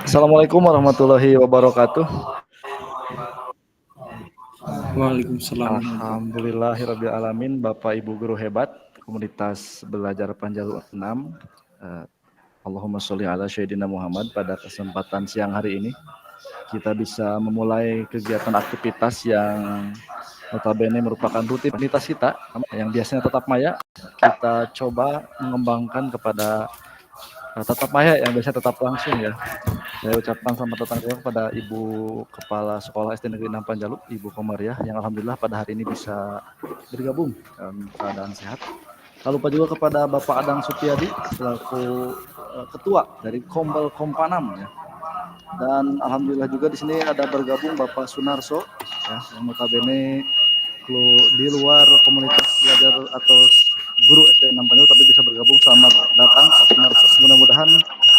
Assalamualaikum warahmatullahi wabarakatuh. Waalaikumsalam warahmatullahi Alhamdulillahirabbil alamin, Bapak Ibu guru hebat komunitas belajar Panjalu 6. Allahumma sholli ala Sayyidina Muhammad. Pada kesempatan siang hari ini kita bisa memulai kegiatan aktivitas yang notabene merupakan rutinitas kita yang biasanya tetap maya. Kita coba mengembangkan kepada tatap maya yang biasa tetap langsung ya. Saya ucapkan selamat datang juga kepada Ibu Kepala Sekolah SD Negeri 6 Panjalu, Ibu Komariah, yang alhamdulillah pada hari ini bisa bergabung dalam keadaan sehat. Lalu lupa juga kepada Bapak Adang Supiyadi selaku ketua dari Kombel Kompanam ya. Dan alhamdulillah juga di sini ada bergabung Bapak Sunarso ya, yang notabene di luar komunitas belajar atau guru SD 6 Panjalu tapi bisa bergabung. Selamat datang Pak Sunarso. Mudah-mudahan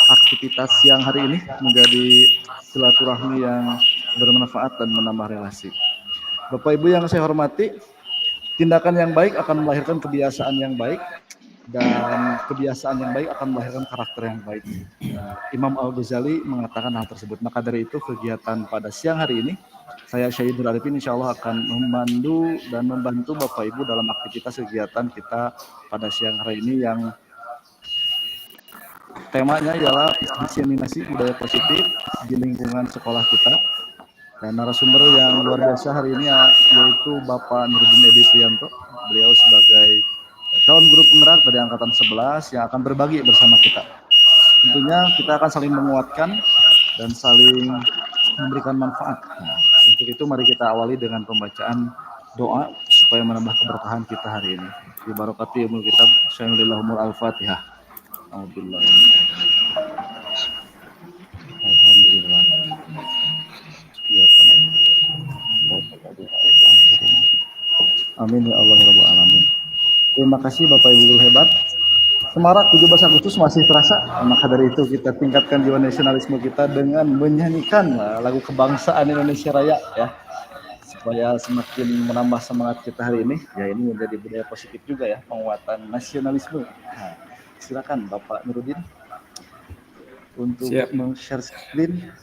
aktivitas siang hari ini menjadi silaturahmi yang bermanfaat dan menambah relasi. Bapak Ibu yang saya hormati, tindakan yang baik akan melahirkan kebiasaan yang baik, dan kebiasaan yang baik akan melahirkan karakter yang baik. Imam Al-Ghazali mengatakan hal tersebut. Maka dari itu kegiatan pada siang hari ini, saya Syahidul Arifin insya Allah akan memandu dan membantu Bapak Ibu dalam aktivitas kegiatan kita pada siang hari ini yang temanya ialah diseminasi budaya positif di lingkungan sekolah kita. Dan narasumber yang luar biasa hari ini yaitu Bapak Nurdin Edi Prianto. Beliau sebagai calon guru penggerak dari angkatan 11 yang akan berbagi bersama kita. Tentunya kita akan saling menguatkan dan saling memberikan manfaat. Nah, untuk itu mari kita awali dengan pembacaan doa supaya menambah keberkahan kita hari ini. Bi barakati ilmul kitab, syamilillahumul al-fatihah. Alhamdulillah. Amin ya Allah ya Rabbal alamin. Terima kasih Bapak Ibu guru hebat. Semarak 17 Agustus masih terasa, maka dari itu kita tingkatkan jiwa nasionalisme kita dengan menyanyikan lagu kebangsaan Indonesia Raya ya, supaya semakin menambah semangat kita hari ini. Ya ini menjadi budaya positif juga ya, penguatan nasionalisme. Nah, silakan Bapak Nurdin untuk men-share screen.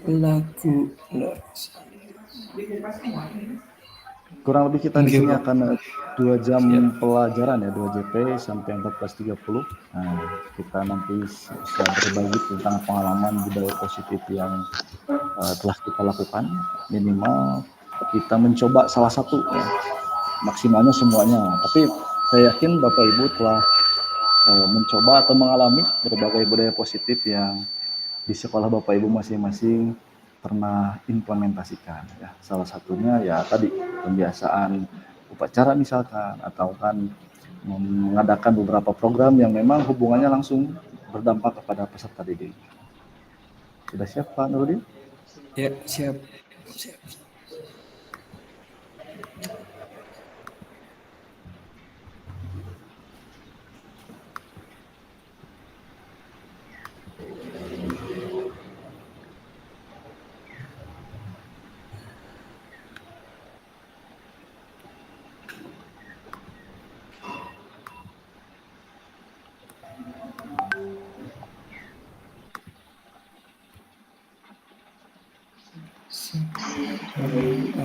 Lagu Kurang lebih kita di sini akan 2 jam pelajaran ya, 2 JP sampai 14.30. Nah, kita nanti bisa berbagi tentang pengalaman budaya positif yang telah kita lakukan. Minimal kita mencoba salah satu ya. Maksimalnya semuanya. Tapi saya yakin Bapak Ibu telah mencoba atau mengalami berbagai budaya positif yang di sekolah Bapak Ibu masing-masing pernah implementasikan ya. Salah satunya ya tadi pembiasaan upacara misalkan, atau kan mengadakan beberapa program yang memang hubungannya langsung berdampak kepada peserta didik. Sudah siap Pak Nurdin? Ya, siap.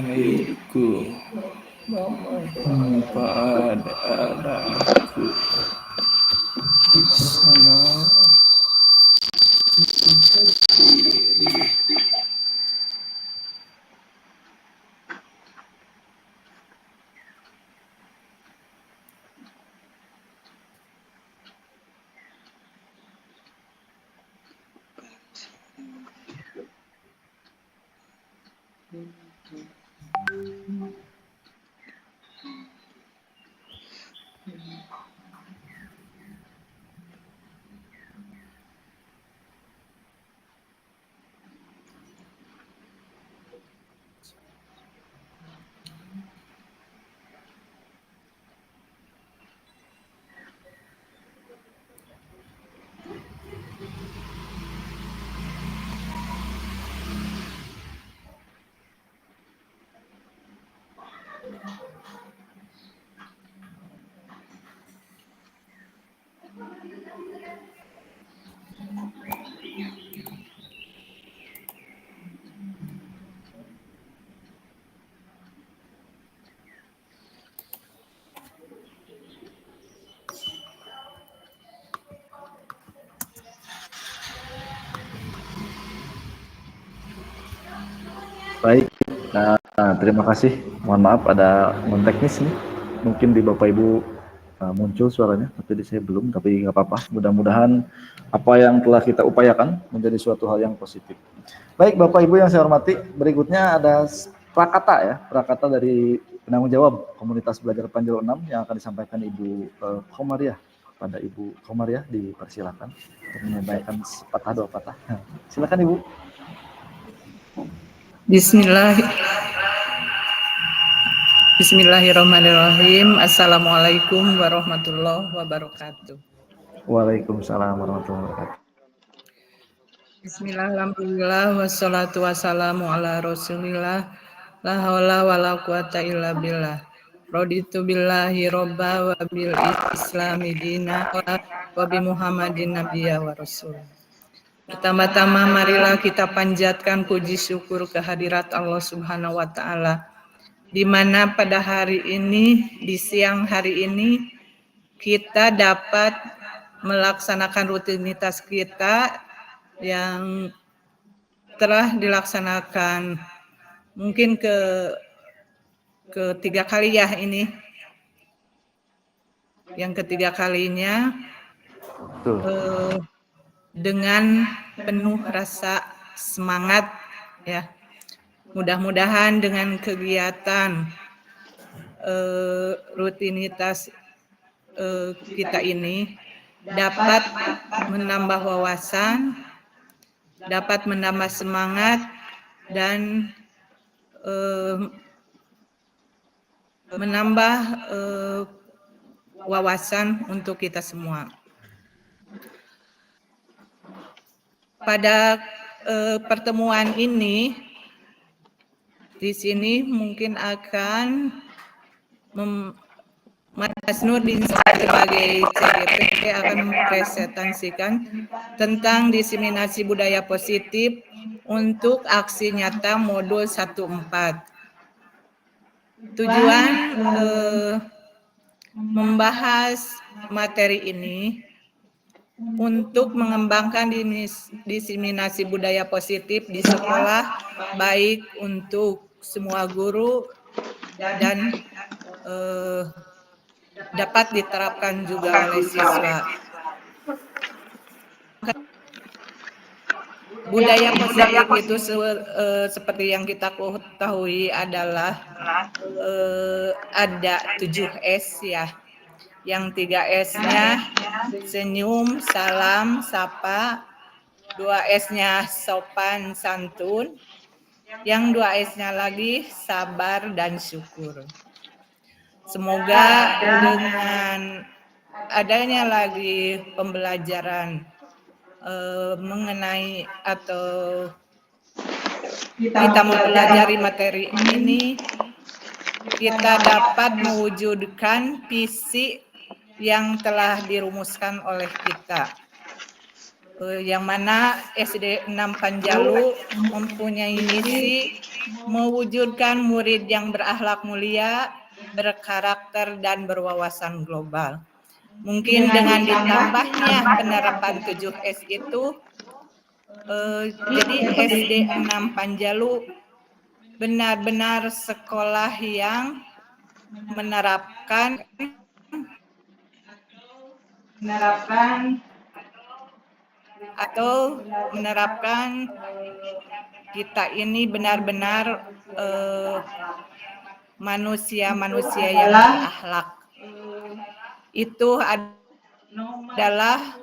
Airku padaku sana diri. Terima kasih. Mohon maaf ada non teknis nih. Mungkin di Bapak Ibu muncul suaranya, tapi di saya belum. Tapi nggak apa-apa. Mudah-mudahan apa yang telah kita upayakan menjadi suatu hal yang positif. Baik Bapak Ibu yang saya hormati, berikutnya ada prakata ya, prakata dari penanggung jawab komunitas belajar Panjalu 6 yang akan disampaikan Ibu Komariah. Pada Ibu Komariah dipersilakan untuk menyampaikan sepatah dua patah. Silakan Ibu. Bismillahirrahmanirrahim. Assalamualaikum warahmatullahi wabarakatuh. Waalaikumsalam warahmatullahi wabarakatuh. Bismillah, alhamdulillah, wassalatu wassalamu ala rasulillah, la hawla wa la quwata illa billah. Raditu billahi robba wa bil islami dina wa bi muhammadin nabiyya wa rasul. Pertama-tama marilah kita panjatkan puji syukur kehadirat Allah Subhanahu wa taala, di mana pada hari ini, di siang hari ini, kita dapat melaksanakan rutinitas kita yang telah dilaksanakan mungkin ketiga kali ya ini. Yang ketiga kalinya dengan penuh rasa semangat ya. Mudah-mudahan dengan kegiatan rutinitas kita ini dapat menambah wawasan, dapat menambah semangat, dan menambah wawasan untuk kita semua. Pada pertemuan ini, di sini mungkin akan Mas Nurdin sebagai CGP akan mempresentasikan tentang diseminasi budaya positif untuk aksi nyata modul 14. Tujuan membahas materi ini untuk mengembangkan diseminasi budaya positif di sekolah, baik untuk semua guru dan dapat diterapkan juga oleh siswa. Budaya positif itu seperti yang kita ketahui adalah ada 7S ya. Yang 3S-nya senyum, salam, sapa. 2S-nya sopan, santun. Yang 2S-nya lagi sabar dan syukur. Semoga dengan adanya lagi pembelajaran mengenai atau kita mempelajari materi ini, kita dapat mewujudkan visi yang telah dirumuskan oleh kita. Yang mana SD 6 Panjalu mempunyai misi mewujudkan murid yang berakhlak mulia, berkarakter, dan berwawasan global. Mungkin dengan ditambahnya penerapan 7S itu, jadi SD 6 Panjalu benar-benar sekolah yang menerapkan kita ini benar-benar manusia-manusia yang berakhlak. Itu adalah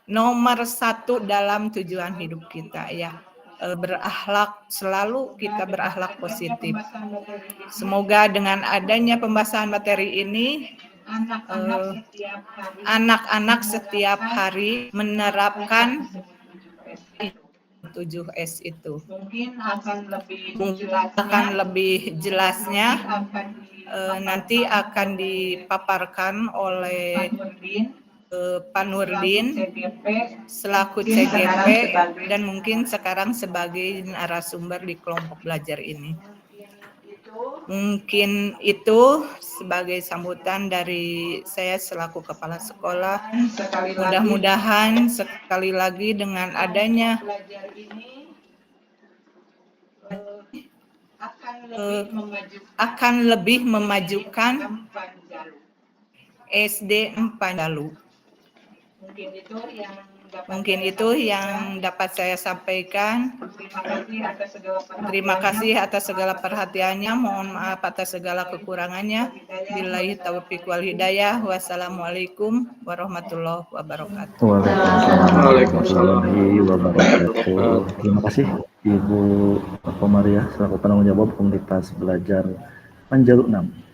nomor 1 dalam tujuan hidup kita ya. Berakhlak, selalu kita berakhlak positif. Semoga dengan adanya pembahasan materi ini, anak-anak setiap hari menerapkan 7S itu. Mungkin akan lebih jelasnya nanti akan dipaparkan oleh Pak Nurdin selaku CGP dan mungkin sekarang sebagai narasumber di kelompok belajar ini. Mungkin itu sebagai sambutan dari saya selaku kepala sekolah. Mudah-mudahan sekali lagi dengan adanya akan lebih memajukan SD Empanjalu. Mungkin itu yang dapat saya sampaikan. Terima kasih atas segala perhatiannya. Mohon maaf atas segala kekurangannya. Billahi taufiq wal hidayah. Wassalamualaikum warahmatullahi wabarakatuh. Waalaikumsalam warahmatullahi wabarakatuh. Terima kasih Ibu Komaria selaku penanggung jawab komunitas belajar Panjalu 6.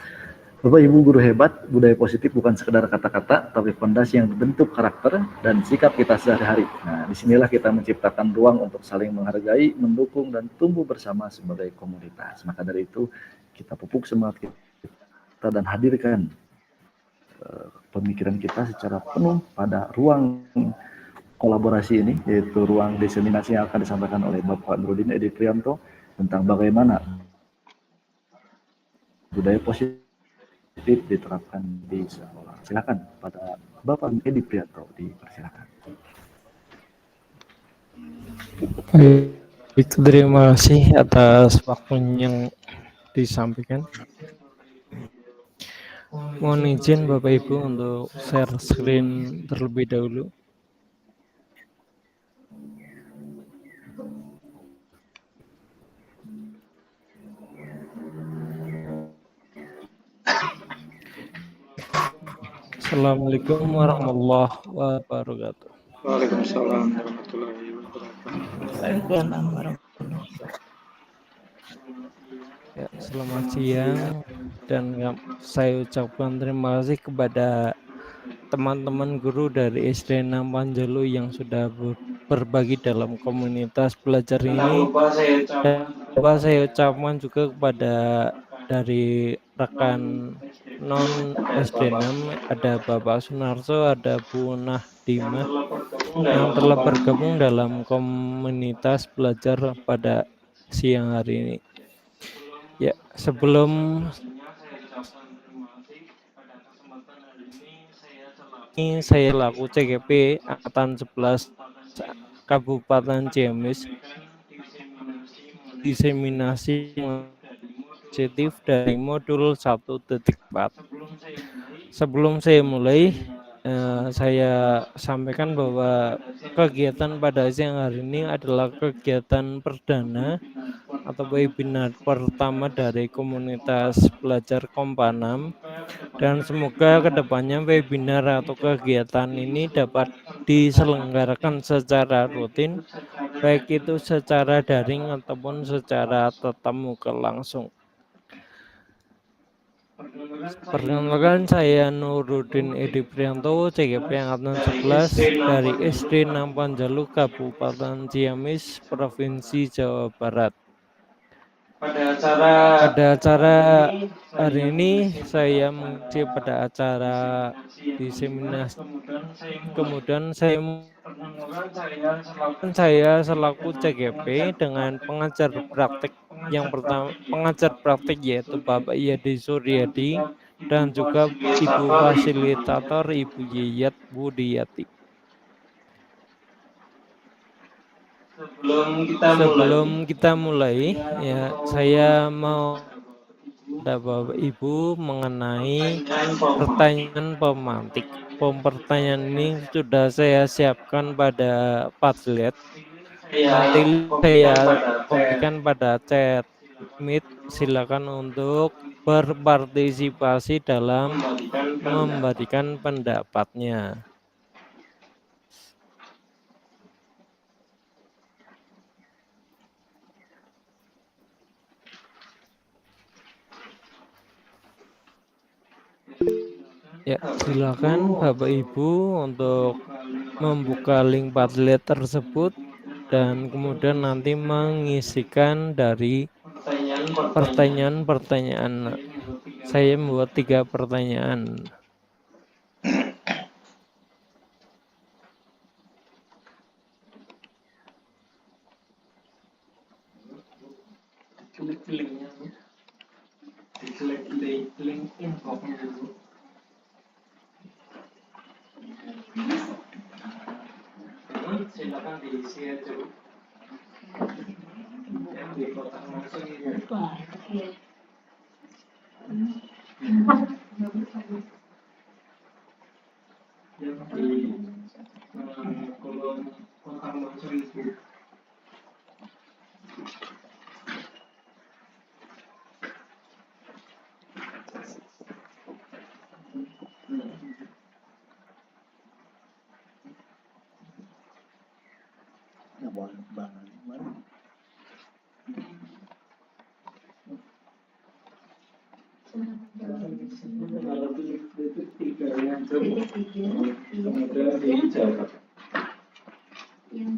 Bapak Ibu guru hebat, budaya positif bukan sekedar kata-kata, tapi fondasi yang membentuk karakter dan sikap kita sehari-hari. Nah, disinilah kita menciptakan ruang untuk saling menghargai, mendukung, dan tumbuh bersama sebagai komunitas. Maka dari itu, kita pupuk semangat kita dan hadirkan pemikiran kita secara penuh pada ruang kolaborasi ini, yaitu ruang diseminasi yang akan disampaikan oleh Bapak Nurudin Edi Prianto tentang bagaimana budaya positif diterapkan di sekolah. Silakan pada Bapak Edi Prianto, dipersilakan. Itu terima kasih atas waktunya yang disampaikan. Mohon izin Bapak Ibu untuk share screen terlebih dahulu. Assalamualaikum warahmatullahi wabarakatuh. Waalaikumsalam warahmatullahi wabarakatuh. Ya, selamat siang dan saya ucapkan terima kasih kepada teman-teman guru dari SD 6 Panjalu yang sudah berbagi dalam komunitas belajar ini. Dan saya ucapkan juga kepada dari rekan non SD 6 ada Bapak Sunarso, ada Bu Nahdimah yang telah bergabung dalam komunitas belajar pada siang hari ini. Ya, sebelum ini saya laku CGP angkatan 11 Kabupaten Ciamis, diseminasi positif dari modul 1.4. Sebelum saya mulai, saya sampaikan bahwa kegiatan pada siang hari ini adalah kegiatan perdana atau webinar pertama dari komunitas belajar Kompa 6, dan semoga kedepannya webinar atau kegiatan ini dapat diselenggarakan secara rutin, baik itu secara daring ataupun secara tatap muka langsung. Perkenalkan, saya Nurudin Edi Prianto, CGP angkatan 11 dari SD 6 Panjalu, Kabupaten Ciamis, Provinsi Jawa Barat. Pada acara hari ini saya mengisi pada acara diseminasi, kemudian saya selaku CGP dengan pengajar praktik yang pertama, pengajar praktik yaitu Bapak Yadi Suryadi dan juga Ibu Fasilitator Ibu Yiyat Budiyati. Sebelum kita mulai, ya saya mau ada Bapak Ibu mengenai pertanyaan pemantik. Pertanyaan ini sudah saya siapkan pada Padlet. Nanti saya kopikan pada chat Meet. Silakan untuk berpartisipasi dalam memberikan pendapatnya. Ya, silakan Bapak Ibu untuk membuka link Padlet tersebut dan kemudian nanti mengisikan dari pertanyaan-pertanyaan. Saya membuat 3 pertanyaan. Klik linknya, diklik link infonya dulu. Silakan diisi aja. Yang di kotak langsung ini. Yang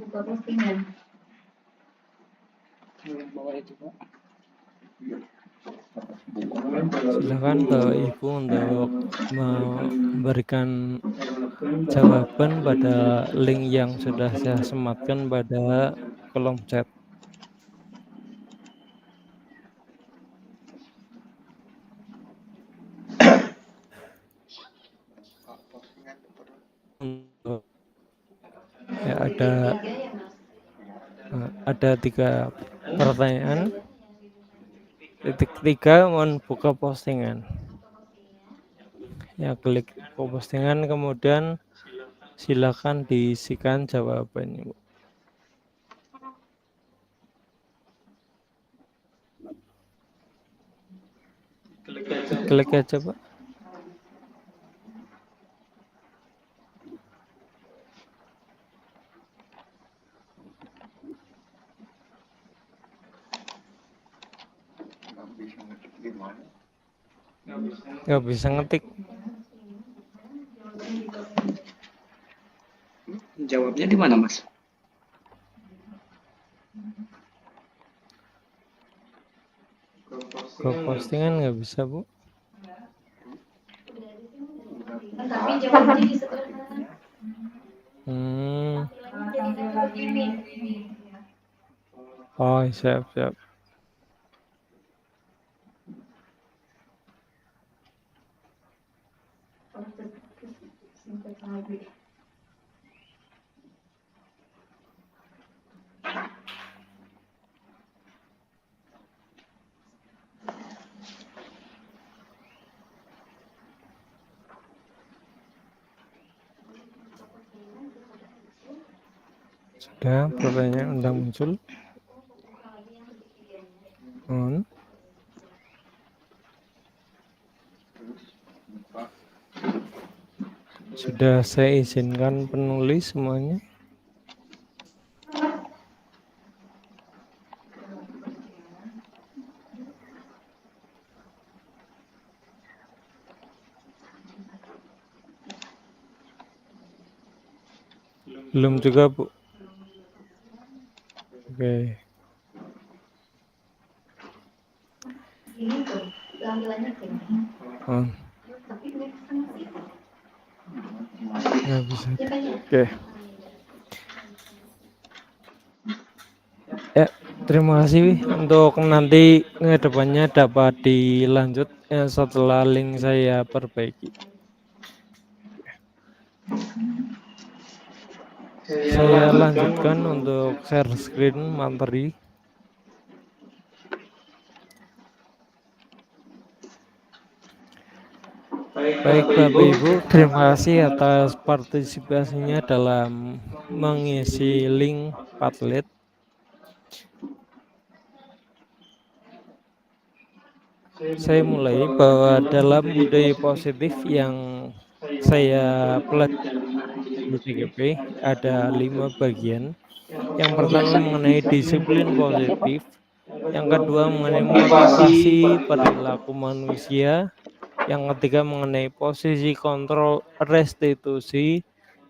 buka postingan. Silakan Bapak Ibu untuk memberikan jawaban pada link yang sudah saya sematkan pada kolom chat. Ya, ada 3 pertanyaan. Titik 3 mohon buka postingan. Ya, klik postingan, kemudian silakan diisikan jawabannya. Klik aja, Pak. Nggak bisa ngetik. Jawabnya di mana, Mas? Ke postingan nggak bisa, Bu. Tapi jawabnya di sebelah kanan. Oh, siap. Sudah, pertanyaan sudah muncul. Sudah saya izinkan penulis semuanya. Belum juga, Bu. Oke. Ini tuh, tampilannya gini. Tapi nggak bisa. Oke. Ya, terima kasih untuk nanti kedepannya dapat dilanjut setelah link saya perbaiki. Saya lanjutkan untuk share screen materi. Baik Bapak Ibu, terima kasih atas partisipasinya dalam mengisi link Padlet. Saya mulai bahwa dalam budaya positif yang saya pelajari di TGP ada 5 bagian. Yang pertama mengenai disiplin positif, yang kedua mengenai motivasi perilaku manusia, yang ketiga mengenai posisi kontrol restitusi,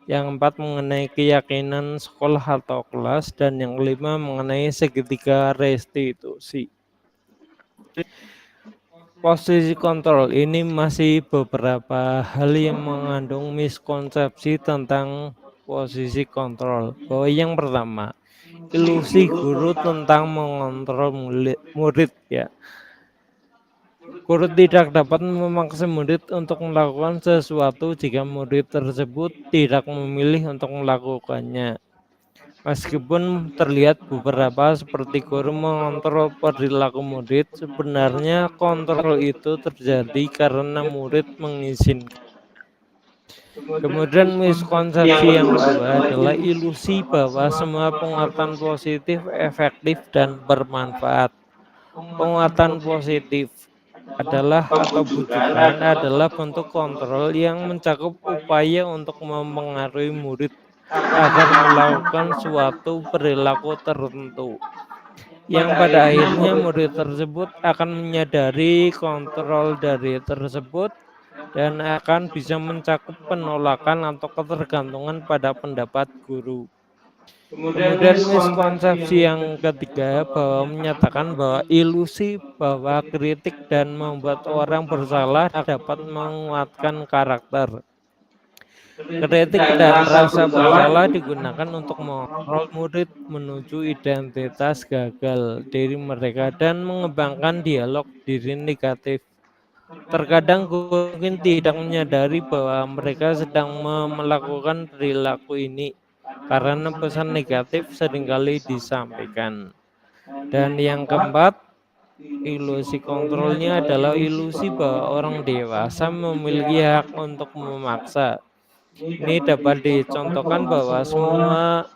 yang keempat mengenai keyakinan sekolah atau kelas, dan yang kelima mengenai segitiga restitusi. Posisi kontrol ini masih beberapa hal yang mengandung miskonsepsi tentang posisi kontrol. Bahwa yang pertama, ilusi guru tentang mengontrol murid ya. Guru tidak dapat memaksa murid untuk melakukan sesuatu jika murid tersebut tidak memilih untuk melakukannya. Meskipun terlihat beberapa seperti guru mengontrol perilaku murid, sebenarnya kontrol itu terjadi karena murid mengizinkan. Kemudian miskonsepsi yang kedua adalah ilusi bahwa semua penguatan positif efektif dan bermanfaat. Penguatan positif adalah atau bujukan adalah bentuk kontrol yang mencakup upaya untuk mempengaruhi murid agar melakukan suatu perilaku tertentu, yang pada akhirnya murid tersebut akan menyadari kontrol dari tersebut dan akan bisa mencakup penolakan atau ketergantungan pada pendapat guru. Kemudian miskonsepsi yang ketiga bahwa menyatakan bahwa ilusi bahwa kritik dan membuat orang bersalah dapat menguatkan karakter. Kritik dan rasa bersalah digunakan untuk mengontrol murid menuju identitas gagal diri mereka dan mengembangkan dialog diri negatif. Terkadang guru mungkin tidak menyadari bahwa mereka sedang melakukan perilaku ini karena pesan negatif seringkali disampaikan. Dan yang keempat, ilusi kontrolnya adalah ilusi bahwa orang dewasa memiliki hak untuk memaksa. Ini dapat dicontohkan bahwa semua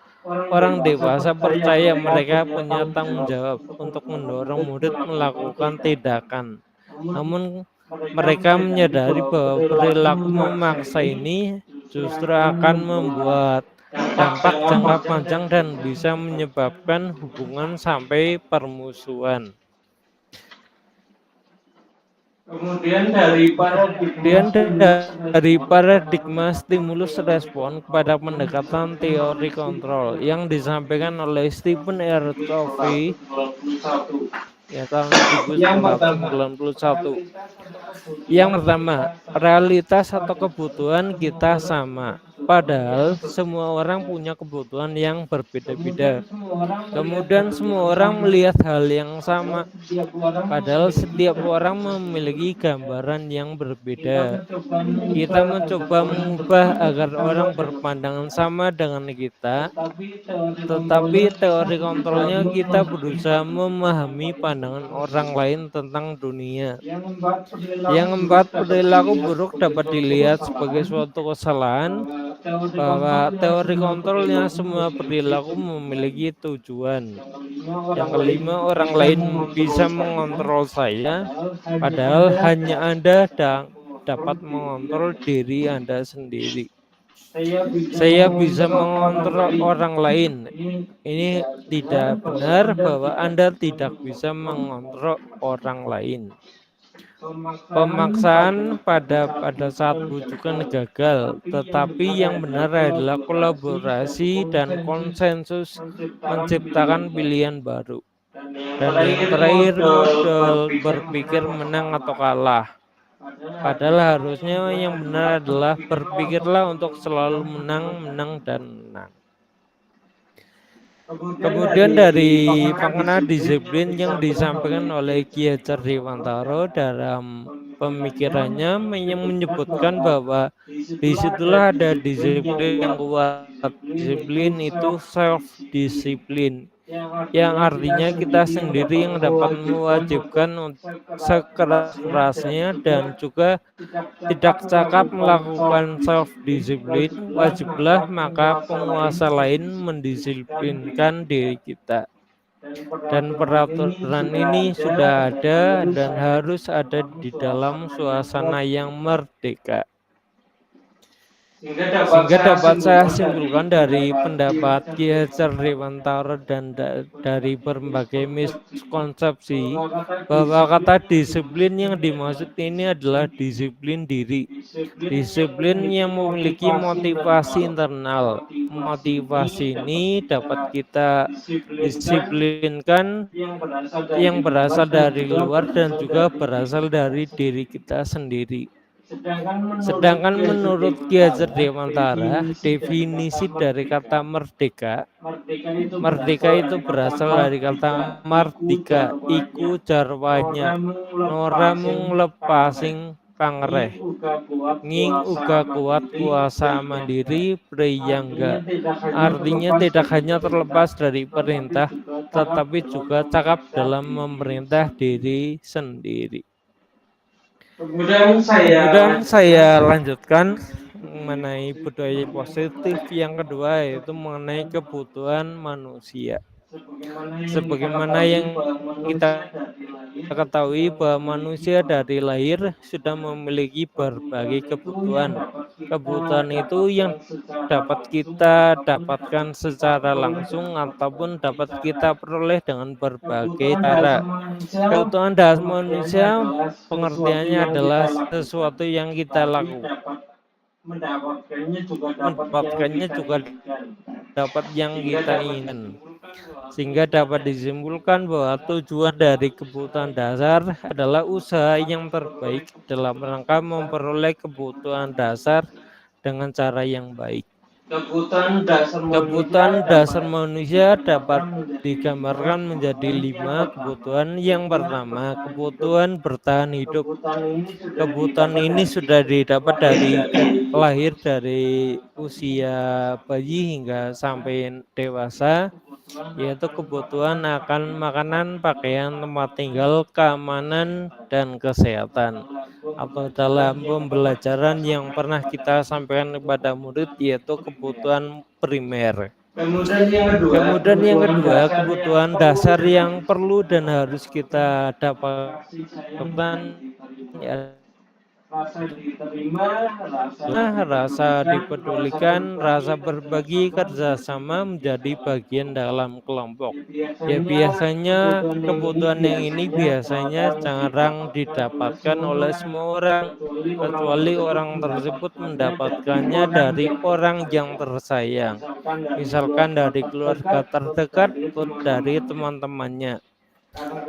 orang dewasa percaya mereka punya tanggung jawab untuk mendorong murid melakukan tindakan. Namun mereka menyadari bahwa perilaku memaksa ini justru akan membuat dampak jangka panjang dan bisa menyebabkan hubungan sampai permusuhan. Kemudian dari paradigma stimulus respon kepada pendekatan teori kontrol yang disampaikan oleh Stephen R. Covey ya tahun 1991. Yang pertama, realitas atau kebutuhan kita sama. Padahal semua orang punya kebutuhan yang berbeda-beda. Kemudian semua orang melihat hal yang sama. Padahal setiap orang memiliki gambaran yang berbeda. Kita mencoba mengubah agar orang berpandangan sama dengan kita. Tetapi teori kontrolnya kita berusaha memahami pandangan orang lain tentang dunia. Yang membuat perilaku buruk dapat dilihat sebagai suatu kesalahan, bahwa teori kontrolnya semua perilaku memiliki tujuan. Yang kelima, orang lain bisa mengontrol saya, padahal hanya Anda dapat mengontrol diri Anda sendiri. Saya bisa mengontrol orang lain. Ini tidak benar bahwa Anda tidak bisa mengontrol orang lain. Pemaksaan pada saat bujukan gagal, tetapi yang benar adalah kolaborasi dan konsensus menciptakan pilihan baru. Dan yang terakhir, modal berpikir menang atau kalah. Padahal harusnya yang benar adalah berpikirlah untuk selalu menang, menang, dan menang. Kemudian dari makna disiplin yang disampaikan oleh Ki Hajar Dewantara dalam pemikirannya yang menyebutkan bahwa disitulah ada disiplin yang kuat. Disiplin itu self-disiplin, yang artinya kita sendiri yang dapat mewajibkan sekeras-kerasnya dan juga tidak cakap melakukan self-disiplin, wajiblah maka penguasa lain mendisiplinkan diri kita. Dan peraturan ini sudah ada dan harus ada di dalam suasana yang merdeka. Sehingga dapat saya simpulkan dari pendapat Ki Hajar Dewantara dan dari berbagai miskonsepsi bahwa kata disiplin yang dimaksud ini adalah disiplin diri. Disiplin yang memiliki motivasi internal. Motivasi ini dapat kita disiplinkan yang berasal dari luar dan juga berasal dari diri kita sendiri. Sedangkan menurut Ki Hajar Dewantara, definisi dari kata merdeka itu berasal dari kata mardika, iku jarwanya, nora mung lepasing pangreh, nging uga kuat kuasa mandiri priyangga. Artinya tidak hanya terlepas dari perintah, tetapi juga cakap dalam memerintah diri sendiri. Kemudian saya lanjutkan mengenai budaya positif yang kedua, yaitu mengenai kebutuhan manusia. Sebagaimana yang kita ketahui bahwa manusia dari lahir sudah memiliki berbagai kebutuhan. Kebutuhan itu yang dapat kita dapatkan secara langsung ataupun dapat kita peroleh dengan berbagai cara. Kebutuhan dasar manusia pengertiannya adalah sesuatu yang kita lakukan, mendapatkannya juga dapat yang kita inginkan. Sehingga dapat disimpulkan bahwa tujuan dari kebutuhan dasar adalah usaha yang terbaik dalam rangka memperoleh kebutuhan dasar dengan cara yang baik. Kebutuhan dasar manusia dapat digambarkan menjadi 5 kebutuhan. Yang pertama, kebutuhan bertahan hidup. Kebutuhan ini sudah didapat dari lahir dari usia bayi hingga sampai dewasa, yaitu kebutuhan akan makanan, pakaian, tempat tinggal, keamanan, dan kesehatan. Atau dalam pembelajaran yang pernah kita sampaikan kepada murid, yaitu kebutuhan primer. Kemudian yang kedua, kebutuhan dasar yang perlu dan harus kita dapatkan rasa dipedulikan, rasa berbagi, kerjasama menjadi bagian dalam kelompok. Ya biasanya kebutuhan yang ini biasanya jarang didapatkan oleh semua orang, kecuali orang tersebut mendapatkannya dari orang yang tersayang. Misalkan dari keluarga terdekat atau dari teman-temannya.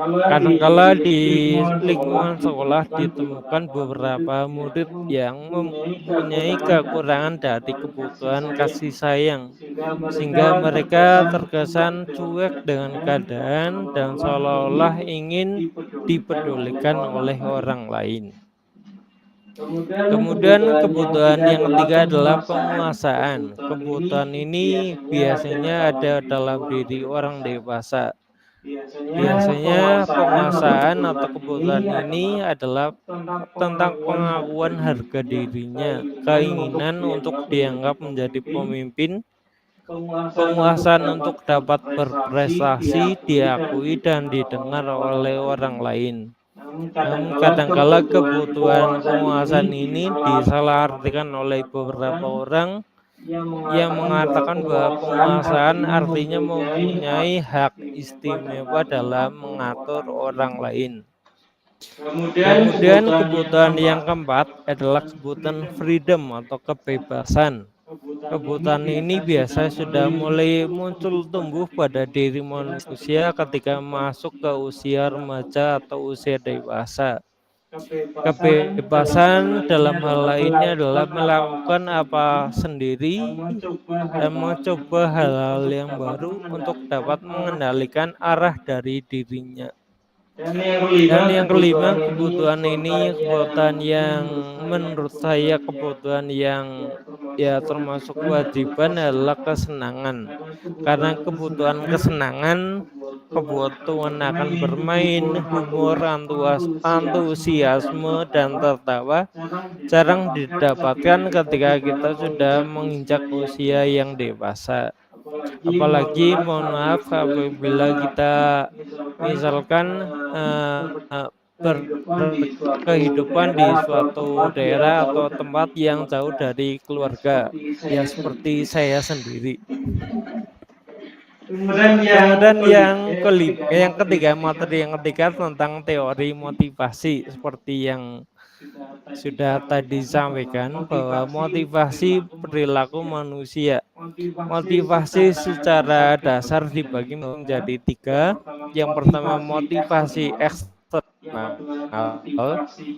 Kadangkala di lingkungan sekolah ditemukan beberapa murid yang mempunyai kekurangan dari kebutuhan kasih sayang, sehingga mereka terkesan cuek dengan keadaan dan seolah-olah ingin dipedulikan oleh orang lain. Kemudian kebutuhan yang ketiga adalah penguasaan. Kebutuhan ini biasanya ada dalam diri orang dewasa. Biasanya penguasaan atau kebutuhan ini adalah tentang pengakuan harga dirinya, keinginan untuk dianggap menjadi pemimpin, penguasaan untuk dapat berprestasi, diakui dan didengar oleh orang lain. Namun kadangkala kebutuhan penguasaan ini disalahartikan oleh beberapa orang yang mengatakan bahwa penguasaan artinya mempunyai hak istimewa dalam mengatur orang lain. Kemudian kebutuhan yang keempat adalah kebutuhan freedom atau kebebasan. Kebutuhan ini biasa sudah mulai muncul tumbuh pada diri manusia ketika masuk ke usia remaja atau usia dewasa. Kebebasan dalam hal lainnya adalah melakukan apa sendiri dan mencoba hal-hal yang baru untuk dapat mengendalikan arah dari dirinya. Dan yang kelima, kebutuhan ini kebutuhan yang menurut saya kebutuhan yang ya termasuk kewajiban adalah kesenangan. Karena kebutuhan kesenangan, kebutuhan akan bermain, humor, antusiasme, dan tertawa jarang didapatkan ketika kita sudah menginjak usia yang dewasa. Apalagi mohon maaf apabila kita misalkan berkehidupan di suatu daerah atau tempat yang jauh dari keluarga, ya seperti saya sendiri. Kemudian yang ketiga, materi yang ketiga tentang teori motivasi seperti yang sudah tadi disampaikan bahwa motivasi perilaku manusia. Motivasi secara dasar dibagi menjadi 3. Yang pertama motivasi eksternal,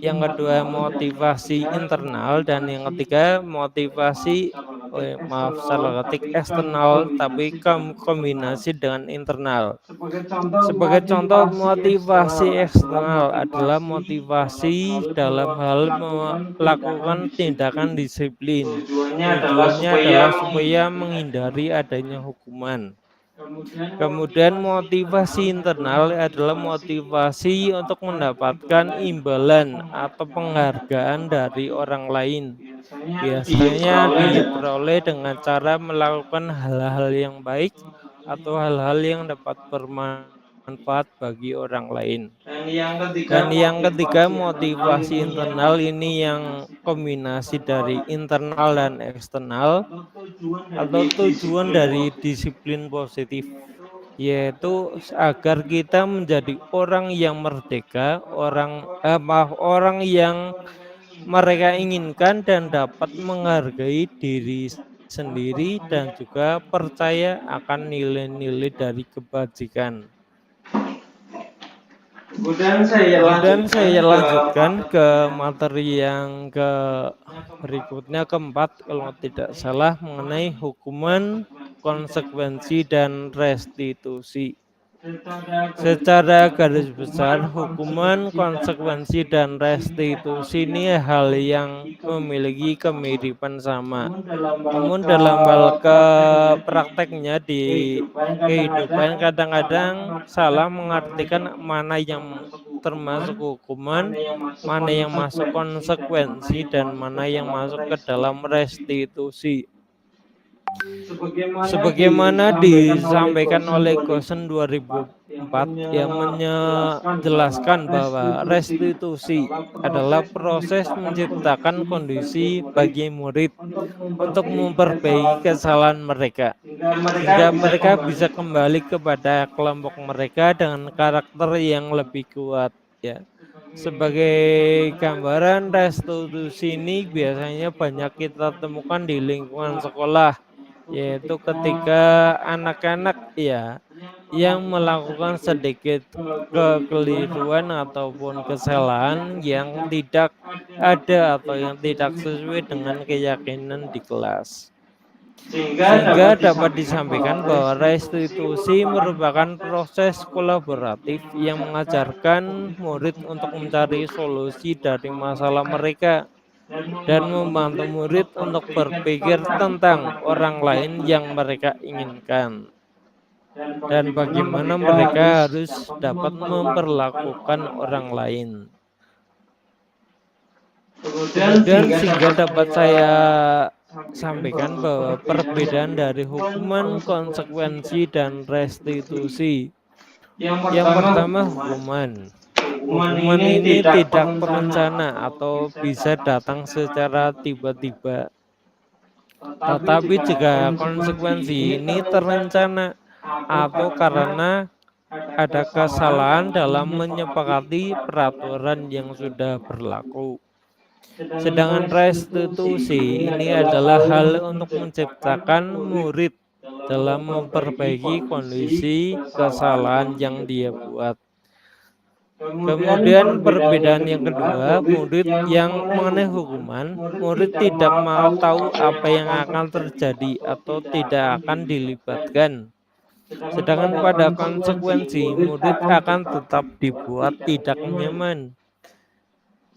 yang kedua motivasi internal, dan yang ketiga motivasi salah ketik eksternal tapi kombinasi dengan internal. Sebagai contoh, motivasi eksternal adalah motivasi dalam hal melakukan tindakan disiplin. Tujuannya adalah supaya menghindari adanya hukuman. Kemudian motivasi internal adalah motivasi untuk mendapatkan imbalan atau penghargaan dari orang lain. Biasanya diperoleh dengan cara melakukan hal-hal yang baik atau hal-hal yang dapat bermanfaat bagi orang lain. Dan yang ketiga, motivasi internal ini yang kombinasi dari internal dan eksternal atau tujuan dari disiplin positif, yaitu agar kita menjadi orang yang merdeka, orang yang mereka inginkan dan dapat menghargai diri sendiri dan juga percaya akan nilai-nilai dari kebajikan. Kemudian saya lanjutkan ke materi yang berikutnya, keempat kalau tidak salah, mengenai hukuman, konsekuensi, dan restitusi. Secara garis besar, hukuman, konsekuensi, dan restitusi ini hal yang memiliki kemiripan sama. Namun dalam hal prakteknya di kehidupan kadang-kadang salah mengartikan mana yang termasuk hukuman, mana yang masuk konsekuensi, dan mana yang masuk ke dalam restitusi. Sebagaimana disampaikan oleh Goosen 2004 yang menjelaskan bahwa restitusi adalah proses menciptakan kondisi bagi murid untuk memperbaiki kesalahan mereka sehingga mereka bisa kembali kepada kelompok mereka dengan karakter yang lebih kuat, ya. Sebagai gambaran, restitusi ini biasanya banyak kita temukan di lingkungan sekolah, yaitu ketika anak-anak ya yang melakukan sedikit kekeliruan ataupun kesalahan yang tidak ada atau yang tidak sesuai dengan keyakinan di kelas. Sehingga dapat disampaikan bahwa restitusi merupakan proses kolaboratif yang mengajarkan murid untuk mencari solusi dari masalah mereka dan membantu murid untuk berpikir tentang orang lain yang mereka inginkan dan bagaimana mereka harus dapat memperlakukan orang lain. Kemudian sehingga dapat saya sampaikan bahwa perbedaan dari hukuman, konsekuensi, dan restitusi. Yang pertama, hukuman. Hukuman ini tidak terencana atau bisa datang secara tiba-tiba. Tetapi jika konsekuensi ini terencana atau karena ada kesalahan dalam menyepakati peraturan yang sudah berlaku. Sedangkan restitusi ini adalah hal untuk menciptakan murid dalam memperbaiki kondisi kesalahan yang dia buat. Kemudian perbedaan yang kedua, murid yang mengenai hukuman, murid tidak mau tahu apa yang akan terjadi atau tidak akan dilibatkan. Sedangkan pada konsekuensi, murid akan tetap dibuat tidak nyaman.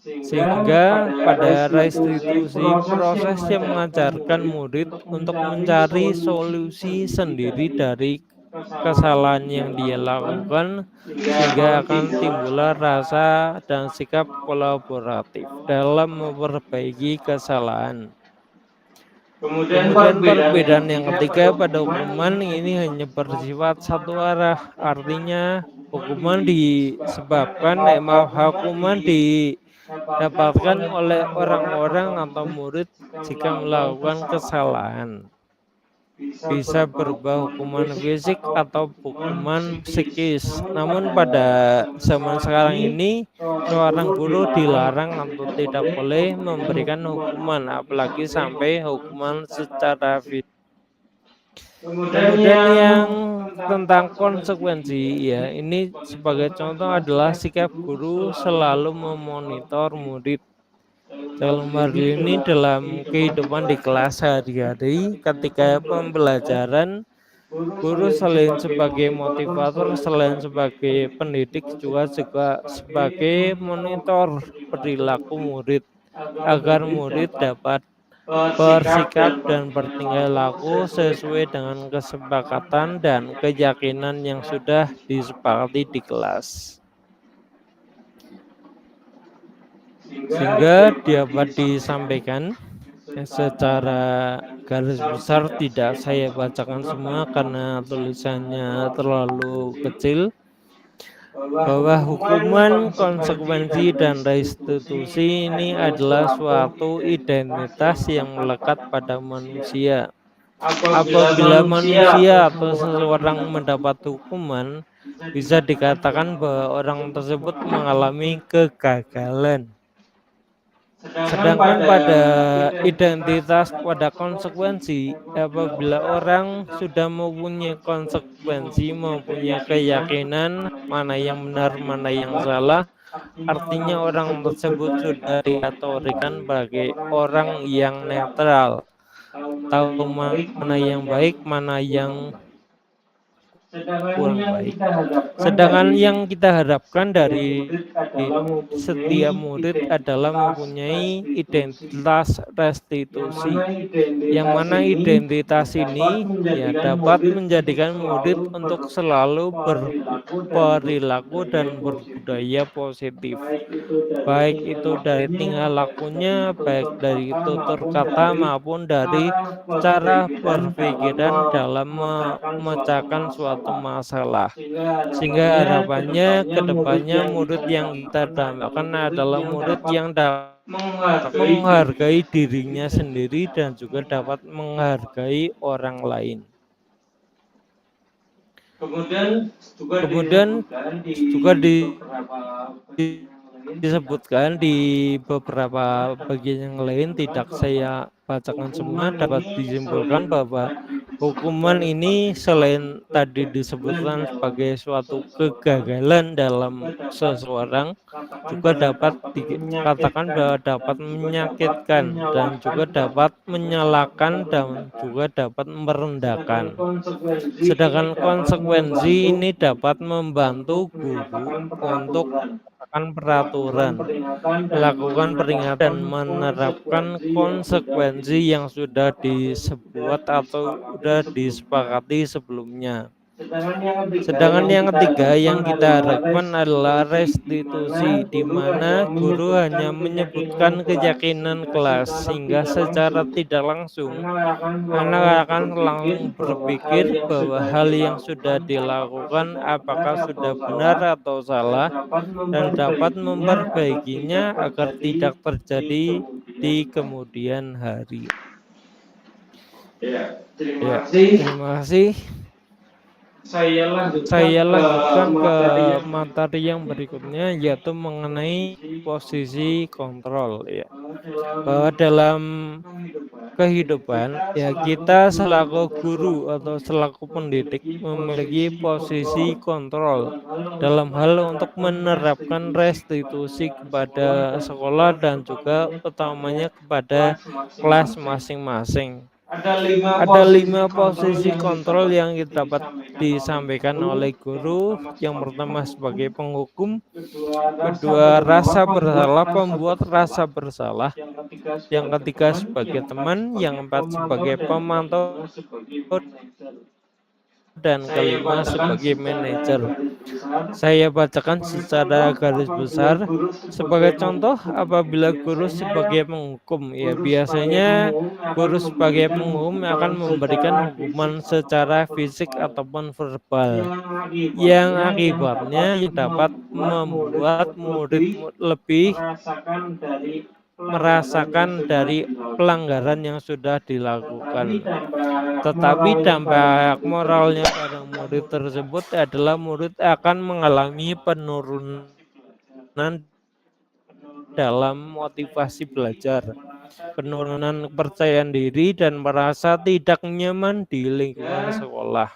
Sehingga pada restitusi, proses yang mengajarkan murid untuk mencari solusi sendiri dari kesalahan yang dia lakukan, sehingga akan timbul rasa dan sikap kolaboratif dalam memperbaiki kesalahan. Kemudian perbedaan yang ketiga, pada hukuman ini hanya bersifat satu arah, artinya hukuman didapatkan oleh orang-orang atau murid jika melakukan kesalahan. Bisa berupa hukuman fisik atau hukuman psikis. Namun pada zaman sekarang ini seorang guru dilarang atau tidak boleh memberikan hukuman, apalagi sampai hukuman secara fisik. Kemudian yang tentang konsekuensi, ya, ini sebagai contoh adalah sikap guru selalu memonitor murid. Dalam hal ini dalam kehidupan di kelas sehari-hari, ketika pembelajaran, guru selain sebagai motivator, selain sebagai pendidik juga sebagai monitor perilaku murid agar murid dapat bersikap dan bertingkah laku sesuai dengan kesepakatan dan keyakinan yang sudah disepakati di kelas. Sehingga dapat disampaikan secara garis besar tidak saya bacakan semua karena tulisannya terlalu kecil, bahwa hukuman, konsekuensi, dan restitusi ini adalah suatu identitas yang melekat pada manusia. Apabila manusia atau seseorang mendapat hukuman, bisa dikatakan bahwa orang tersebut mengalami kegagalan. Sedangkan pada identitas, pada konsekuensi, apabila orang sudah mempunyai konsekuensi, mempunyai keyakinan mana yang benar, mana yang salah, artinya orang tersebut sudah dikategorikan sebagai orang yang netral, tahu mana yang baik, mana yang kurang baik. Sedangkan yang kita harapkan dari setiap murid adalah mempunyai identitas restitusi, yang mana identitas ini ya dapat menjadikan murid untuk selalu berperilaku dan berbudaya positif, baik itu dari tingkah lakunya, baik dari tutur kata maupun dari cara berpikiran dalam memecahkan suatu masalah. Sehingga harapannya ke depannya murid yang kita dambakan adalah murid yang dapat menghargai dirinya sendiri dan juga dapat menghargai orang lain. Kemudian juga disebutkan di beberapa bagian yang lain, tidak saya bacakan semua, dapat disimpulkan bahwa hukuman ini selain tadi disebutkan sebagai suatu kegagalan dalam seseorang, juga dapat dikatakan bahwa dapat menyakitkan dan juga dapat menyalahkan dan juga dapat merendahkan. Sedangkan konsekuensi ini dapat membantu guru untuk peraturan, melakukan peringatan, dan menerapkan konsekuensi yang sudah disebut atau sudah disepakati sebelumnya. Sedangkan yang ketiga yang kita harapkan adalah restitusi, di mana guru hanya menyebutkan keyakinan kelas sehingga secara tidak langsung anak akan langsung berpikir bahwa hal yang sudah dilakukan apakah sudah benar atau salah dan dapat memperbaikinya agar tidak terjadi di kemudian hari. Terima kasih. Saya lanjutkan ke materi yang berikutnya, yaitu mengenai posisi kontrol, ya. Bahwa dalam kehidupan ya kita selaku guru atau selaku pendidik memiliki posisi kontrol dalam hal untuk menerapkan restitusi kepada sekolah dan juga utamanya kepada kelas masing-masing. Ada 5 posisi kontrol yang dapat disampaikan oleh guru. Yang pertama sebagai penghukum, kedua rasa bersalah, pembuat rasa bersalah, yang ketiga sebagai teman, yang keempat sebagai pemantau, dan kelima sebagai manajer. Saya bacakan secara garis besar. Sebagai contoh, apabila guru sebagai penghukum, ya biasanya guru sebagai penghukum akan memberikan hukuman secara fisik ataupun verbal, yang akibatnya dapat membuat murid lebih merasakan dari pelanggaran yang sudah dilakukan. Tetapi dampak moralnya pada murid tersebut adalah murid akan mengalami penurunan dalam motivasi belajar, penurunan kepercayaan diri, dan merasa tidak nyaman di lingkungan sekolah.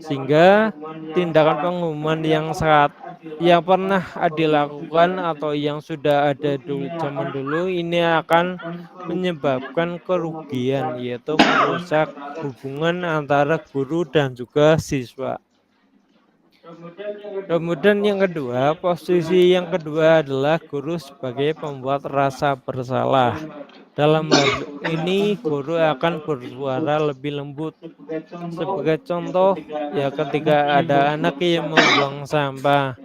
Sehingga tindakan penghukuman yang pernah dilakukan atau yang sudah ada zaman dulu ini akan menyebabkan kerugian, yaitu merusak hubungan antara guru dan juga siswa. Kemudian yang kedua, posisi yang kedua adalah guru sebagai pembuat rasa bersalah. Dalam hal ini guru akan bersuara lebih lembut. Sebagai contoh, ya ketika ada anak yang membuang sampah,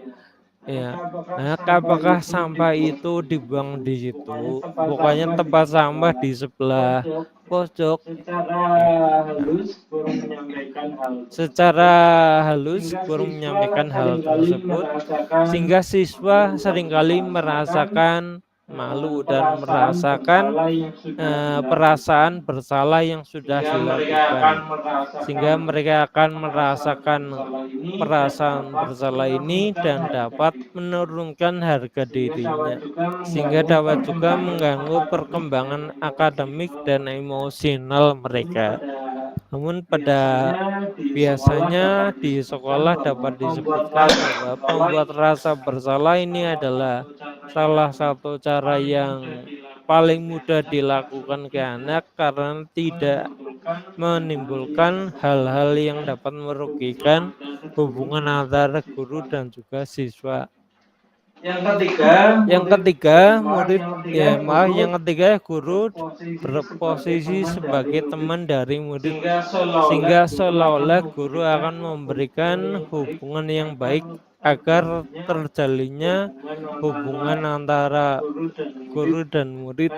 Ya. Nah, apakah sampah itu dibuang di situ? Pokoknya tempat sampah di sebelah pojok. Ya. Secara halus guru menyampaikan hal tersebut sehingga siswa seringkali merasakan malu dan merasakan perasaan bersalah yang sudah dilakukan, sehingga mereka akan merasakan perasaan bersalah ini dan dapat menurunkan harga dirinya, sehingga dapat juga mengganggu perkembangan akademik dan emosional mereka. Namun pada biasanya di sekolah dapat disebutkan bahwa pembuat rasa bersalah ini adalah salah satu cara yang paling mudah dilakukan ke anak karena tidak menimbulkan hal-hal yang dapat merugikan hubungan antara guru dan juga siswa. Yang ketiga, guru berposisi sebagai teman dari murid, sehingga seolah-olah guru akan memberikan hubungan yang baik agar terjalinnya hubungan antara guru dan murid,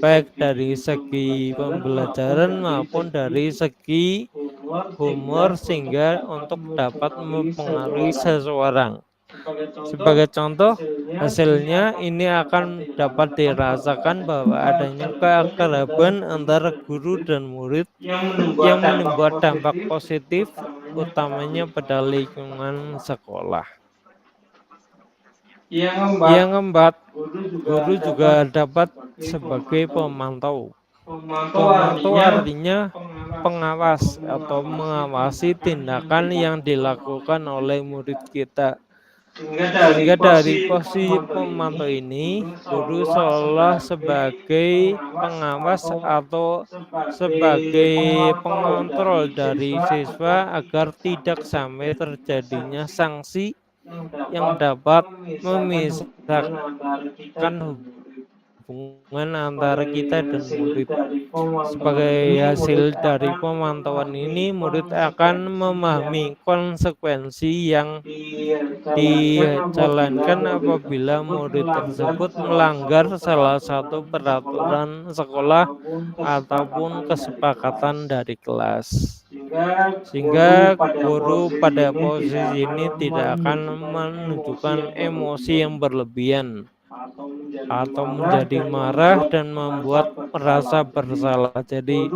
baik dari segi pembelajaran maupun dari segi humor, sehingga untuk dapat mempengaruhi seseorang. Sebagai contoh, hasilnya ini akan dapat dirasakan bahwa adanya keakraban antara guru dan murid yang menimbulkan dampak positif, utamanya pada lingkungan sekolah. Yang keempat, guru juga dapat sebagai pemantau. Pemantau artinya pengawas atau mengawasi tindakan yang dilakukan oleh murid kita. Sehingga dari posisi pemantau ini, guru seolah sebagai pengawas atau sebagai pengontrol dari siswa agar tidak sampai terjadinya sanksi yang dapat memisahkan hubungan antara kita dan murid. Sebagai hasil dari pemantauan ini, murid akan memahami konsekuensi yang dijalankan apabila murid tersebut melanggar salah satu peraturan sekolah ataupun kesepakatan dari kelas. Sehingga guru pada posisi ini tidak akan menunjukkan emosi yang berlebihan atau menjadi marah dan membuat merasa bersalah. Jadi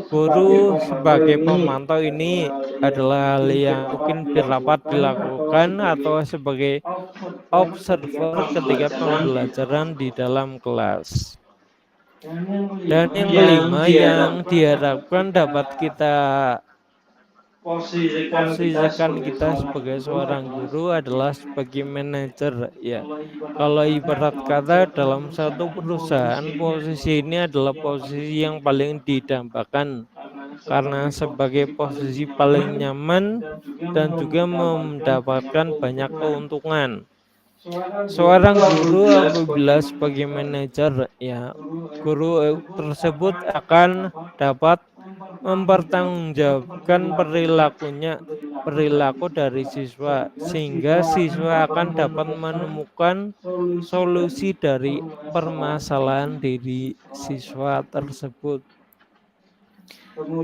guru sebagai pemantau ini adalah hal yang mungkin dapat dilakukan atau sebagai observer ketika pembelajaran di dalam kelas. Dan yang kelima yang diharapkan dapat kita posisikan kita sebagai seorang guru adalah sebagai manajer, ya. Kalau ibarat kata dalam satu perusahaan, posisi ini adalah posisi yang paling didambakan karena sebagai posisi paling nyaman dan juga mendapatkan banyak keuntungan. Seorang guru apabila sebagai manajer, ya, guru tersebut akan dapat mempertanggungjawabkan perilaku dari siswa, sehingga siswa akan dapat menemukan solusi dari permasalahan diri siswa tersebut.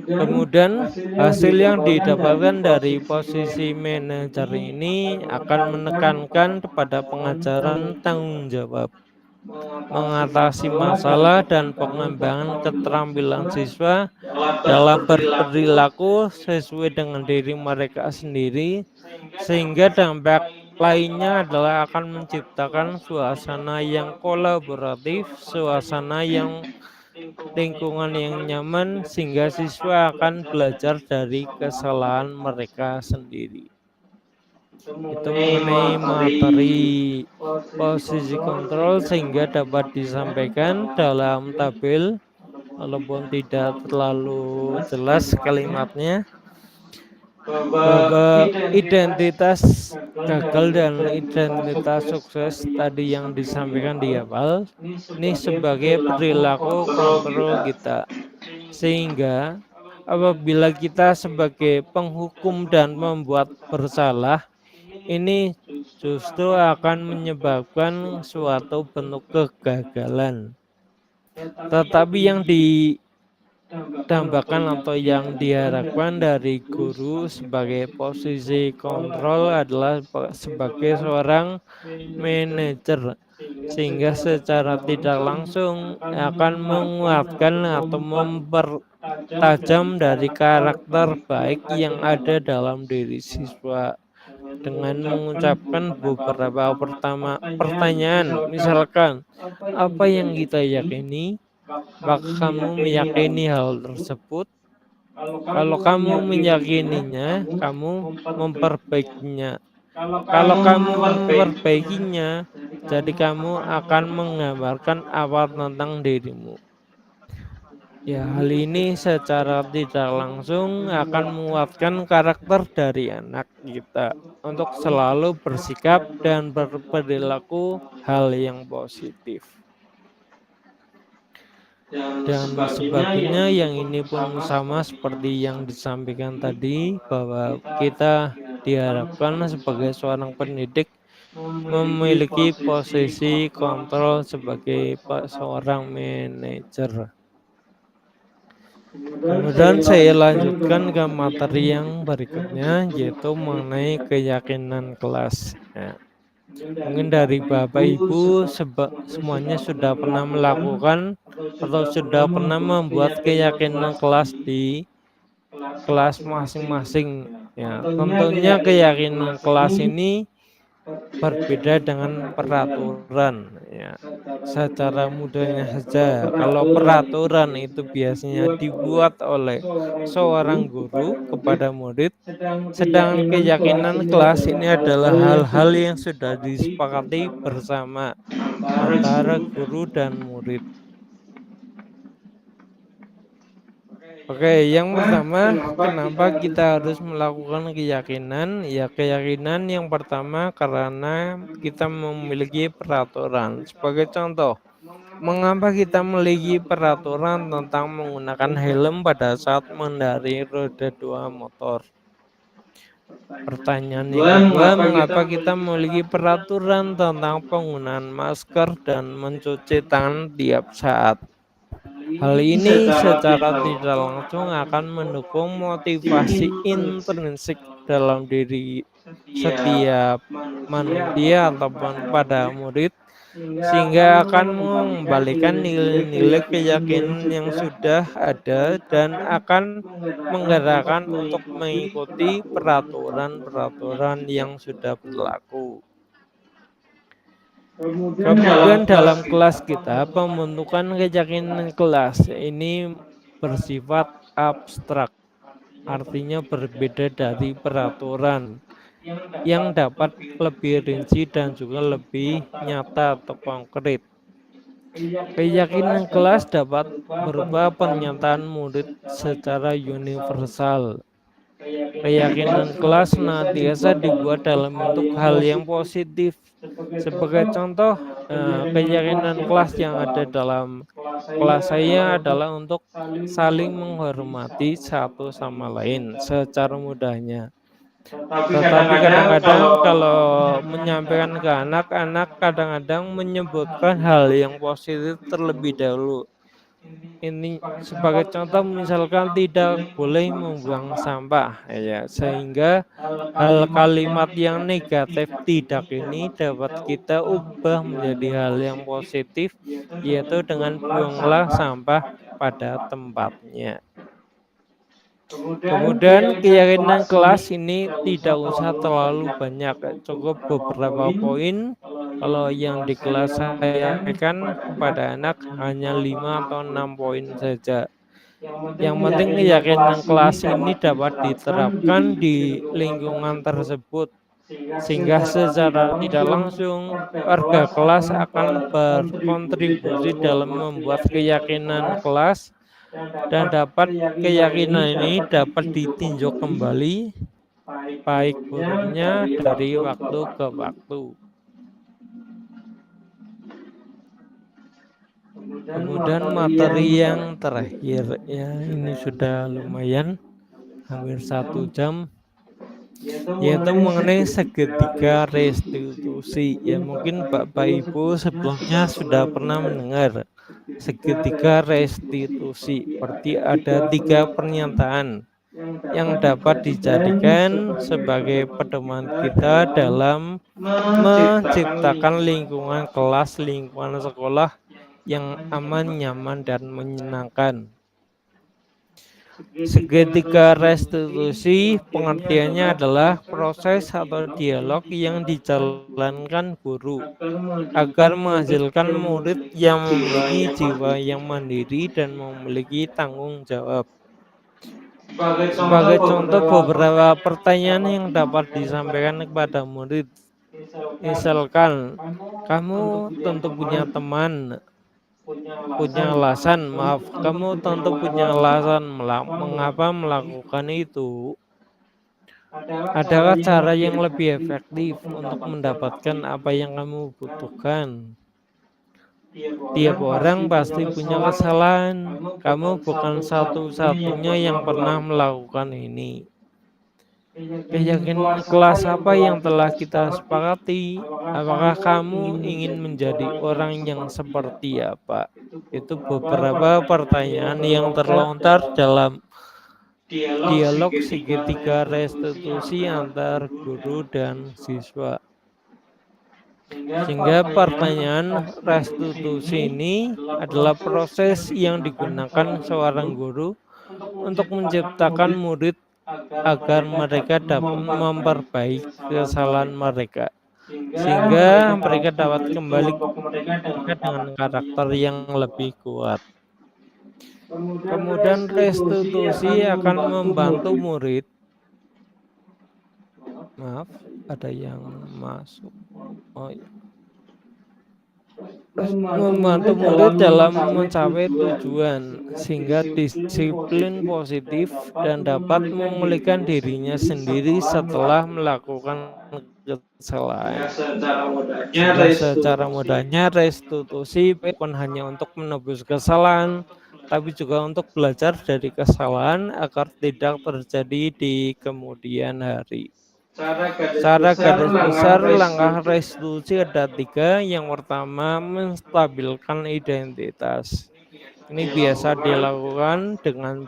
Kemudian hasil yang didapatkan dari posisi manajer ini akan menekankan kepada pengajaran tanggung jawab, mengatasi masalah dan pengembangan keterampilan siswa dalam berperilaku sesuai dengan diri mereka sendiri, sehingga dampak lainnya adalah akan menciptakan suasana yang kolaboratif, suasana yang lingkungan yang nyaman, sehingga siswa akan belajar dari kesalahan mereka sendiri. Itu mengenai materi posisi kontrol, sehingga dapat disampaikan dalam tabel walaupun tidak terlalu jelas kalimatnya, bahwa identitas gagal dan identitas sukses tadi yang disampaikan di awal ini sebagai perilaku kontrol kita, sehingga apabila kita sebagai penghukum dan membuat bersalah, ini justru akan menyebabkan suatu bentuk kegagalan. Tetapi yang didambakan atau yang diharapkan dari guru sebagai posisi kontrol adalah sebagai seorang manajer, sehingga secara tidak langsung akan menguatkan atau mempertajam dari karakter baik yang ada dalam diri siswa dengan mengucapkan beberapa pertanyaan, misalkan apa yang kita yakini, maka kamu meyakini hal tersebut. Kalau kamu meyakininya, kamu memperbaikinya. Kalau kamu memperbaikinya, jadi kamu akan menggambarkan apa tentang dirimu. Ya, hal ini secara tidak langsung akan menguatkan karakter dari anak kita untuk selalu bersikap dan berperilaku hal yang positif. Dan sebagainya yang ini pun sama seperti yang disampaikan tadi, bahwa kita diharapkan sebagai seorang pendidik memiliki posisi kontrol sebagai seorang manajer. Kemudian saya lanjutkan ke materi yang berikutnya, yaitu mengenai keyakinan kelas. Ya. Mungkin dari Bapak Ibu semuanya sudah pernah melakukan atau sudah pernah membuat keyakinan kelas di kelas masing-masing. Ya, tentunya keyakinan kelas ini berbeda dengan peraturan. Ya, secara mudahnya saja, kalau peraturan itu biasanya dibuat oleh seorang guru kepada murid, sedangkan keyakinan kelas ini adalah hal-hal yang sudah disepakati bersama antara guru dan murid. Oke, yang pertama, kenapa kita harus melakukan keyakinan? Ya, keyakinan yang pertama karena kita memiliki peraturan. Sebagai contoh, mengapa kita memiliki peraturan tentang menggunakan helm pada saat mengendarai roda 2 motor? Pertanyaan yang kedua, mengapa kita memiliki peraturan tentang penggunaan masker dan mencuci tangan tiap saat? Hal ini secara tidak langsung akan mendukung motivasi intrinsik dalam diri setiap manusia ataupun pada murid, sehingga akan mengembalikan nilai-nilai keyakinan yang sudah ada dan akan menggerakkan untuk mengikuti peraturan-peraturan yang sudah berlaku. Kemudian dalam kelas kita, pembentukan keyakinan kelas ini bersifat abstrak, artinya berbeda dari peraturan yang dapat lebih rinci dan juga lebih nyata atau konkret. Keyakinan kelas dapat berupa pernyataan murid secara universal. Keyakinan kelas senantiasa dibuat dalam bentuk hal yang positif. Sebagai contoh, keyakinan kelas yang ada dalam kelas saya adalah untuk saling menghormati satu sama lain secara mudahnya. Tetapi kadang-kadang kalau menyampaikan ke anak-anak kadang-kadang menyebutkan hal yang positif terlebih dahulu. Ini sebagai contoh, misalkan tidak boleh membuang sampah, ya, sehingga hal kalimat yang negatif tidak ini dapat kita ubah menjadi hal yang positif, yaitu dengan buanglah sampah pada tempatnya. Kemudian keyakinan kelas ini tidak usah terlalu banyak, cukup beberapa poin. Kalau yang di kelas saya sampaikan kepada anak hanya 5 atau 6 poin saja. Yang penting keyakinan kelas ini dapat diterapkan di lingkungan tersebut, sehingga secara tidak langsung warga kelas akan berkontribusi dalam membuat keyakinan kelas, dan keyakinan ini dapat ditinjau kembali baik buruknya dari waktu ke waktu. Kemudian materi yang terakhir, ya, ini sudah lumayan hampir 1 jam. yaitu mengenai segitiga restitusi. Ya mungkin Bapak Ibu sebelumnya sudah pernah mendengar segitiga restitusi. Berarti ada 3 pernyataan yang dapat dijadikan sebagai pedoman kita dalam menciptakan lingkungan kelas, lingkungan sekolah yang aman, nyaman, dan menyenangkan. Segitiga restitusi pengertiannya adalah proses atau dialog yang dijalankan guru agar menghasilkan murid yang memiliki jiwa yang mandiri dan memiliki tanggung jawab. Sebagai contoh beberapa pertanyaan yang dapat disampaikan kepada murid. Misalkan, kamu tentu punya teman, punya alasan, kamu tentu punya alasan mengapa melakukan itu. Adakah cara yang lebih efektif untuk mendapatkan apa yang kamu butuhkan? Tiap orang pasti punya kesalahan. Kamu bukan satu-satunya yang pernah melakukan ini. Keyakinan kelas apa yang telah kita sepakati? Apakah kamu ingin menjadi orang yang seperti apa? Itu beberapa pertanyaan yang terlontar dalam dialog segitiga restitusi antar guru dan siswa. Sehingga pertanyaan restitusi ini adalah proses yang digunakan seorang guru untuk menciptakan murid agar mereka dapat memperbaiki kesalahan mereka. Sehingga mereka dapat kembali dengan karakter yang lebih kuat. Kemudian restitusi akan membantu murid. Maaf, ada yang masuk. Oh iya. Membantu murid dalam mencapai tujuan sehingga disiplin positif dan dapat memulihkan dirinya sendiri setelah melakukan kesalahan. Secara mudahnya restitusi bukan hanya untuk menebus kesalahan, tapi juga untuk belajar dari kesalahan agar tidak terjadi di kemudian hari. Secara garis besar, langkah restitusi ada 3. Yang pertama, menstabilkan identitas. Ini biasa dilakukan dengan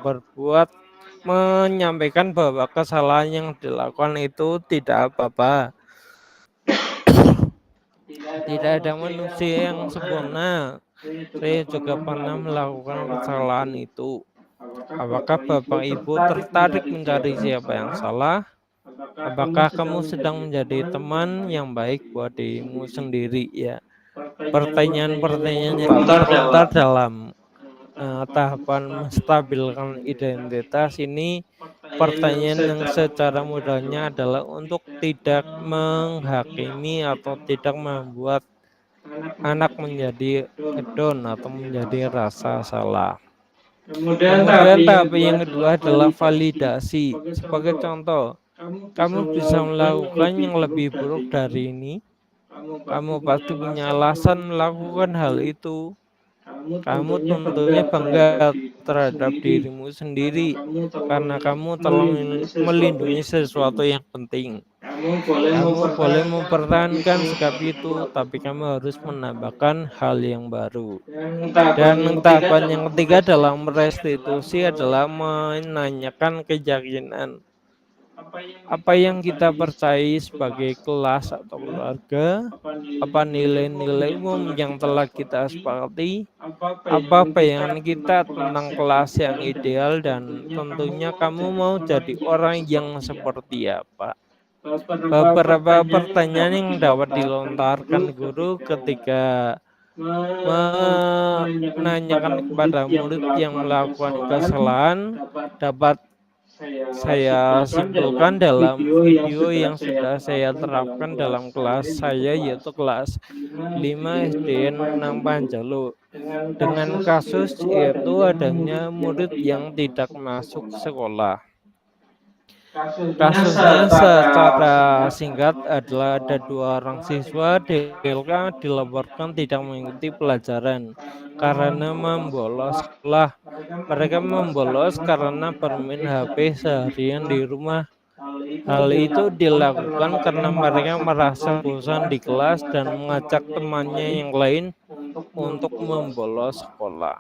menyampaikan bahwa kesalahan yang dilakukan itu tidak apa-apa. Tidak ada manusia yang sempurna. Saya juga pernah melakukan kesalahan itu. Apakah Bapak Ibu tertarik mencari siapa yang salah? Apakah kamu sedang menjadi teman yang baik buat dirimu sendiri ya? Pertanyaan-pertanyaan yang terlontar dalam tahapan menstabilkan identitas ini pertanyaan yang secara mudahnya adalah untuk tidak menghakimi atau tidak membuat anak menjadi hedon atau menjadi rasa salah. Kemudian tahap yang kedua adalah validasi. Sebagai contoh, kamu bisa melakukan yang lebih buruk dari ini. Kamu pasti punya alasan melakukan hal itu. Kamu tentunya bangga terhadap dirimu sendiri karena kamu telah melindungi sesuatu yang penting. Kamu boleh mempertahankan sikap itu, tapi kamu harus menambahkan hal yang baru. Dan tahapan yang ketiga dalam restitusi adalah menanyakan keyakinan. Apa yang kita percayai sebagai kelas atau keluarga, apa nilai-nilai umum yang telah kita sepakati, apa bayangan kita tentang kelas yang ideal, dan tentunya kamu mau jadi orang yang seperti apa. Beberapa pertanyaan yang dapat dilontarkan guru ketika menanyakan kepada murid yang melakukan kesalahan dapat saya simpulkan dalam video yang sudah saya terapkan dalam kelas saya, yaitu kelas 5 SD 6 Panjalu, dengan kasus yaitu adanya murid yang tidak masuk sekolah. Kasusnya secara singkat adalah ada 2 orang siswa DLK dilaporkan tidak mengikuti pelajaran karena membolos sekolah. Mereka membolos karena bermain HP seharian di rumah. Hal itu dilakukan karena mereka merasa bosan di kelas dan mengajak temannya yang lain untuk membolos sekolah.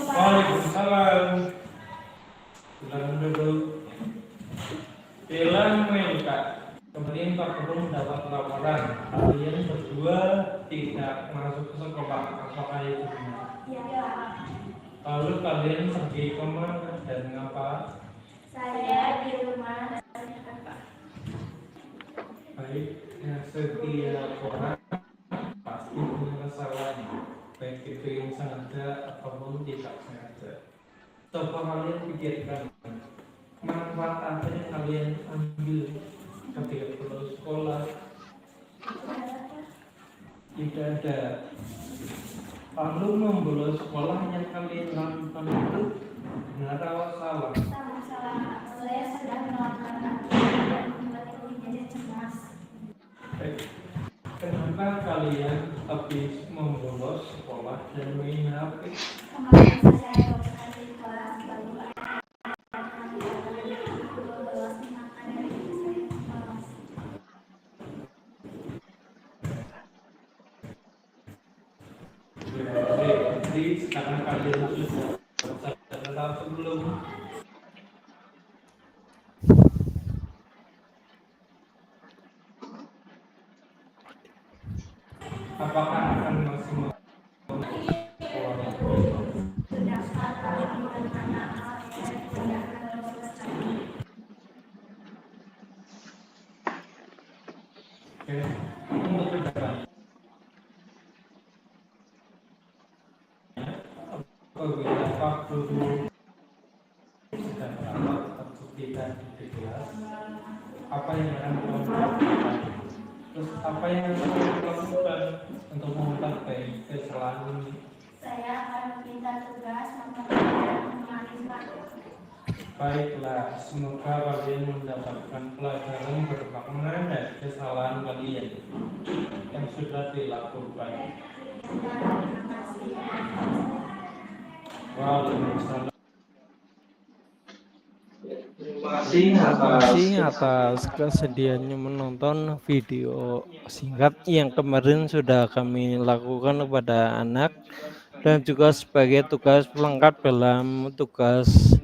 Waalaikumsalam. Silakan duduk. Bilang Kak, kemudian Pak Guru mendapat laporan kalian berdua tidak masuk ke sekolah. Apakah itu benar? Iya. Lalu kalian pergi kemana dan ngapa? Saya di rumah Pak. Baik, setiap orang pasti punya kesalahan, baik itu yang sengaja ataupun tidak sengaja. Coba kalian pikirkan manfaat apa yang kalian ambil ketika pulang sekolah. Tidak ada. Lalu membolos sekolah yang kalian lakukan itu benar atau salah? Salah. Saya sedang melakukan dan membuat itu menjadi cemas. Baik. Kenapa kalian habis membolos sekolah dan main HP? Kemarin saya lakukan di kelas baru bolos makanya saya bolos. Jadi sekarang kalian sudah sadar atau belum? Apakah akan masih mau apabila Pak Guru sedang rapat atau tidak di kelas, apa yang akan kamu lakukan? Terus apa yang akan kamu lakukan untuk mengungkapkan kesalahan ini? Saya akan meminta tugas menemani Pak. Baiklah, semoga kalian mendapatkan pelajaran bermakna dari kesalahan kalian yang sudah dilakukan. Waalaikumsalam. Terima kasih atas kesediaannya menonton video singkat yang kemarin sudah kami lakukan kepada anak dan juga sebagai tugas pelengkap dalam tugas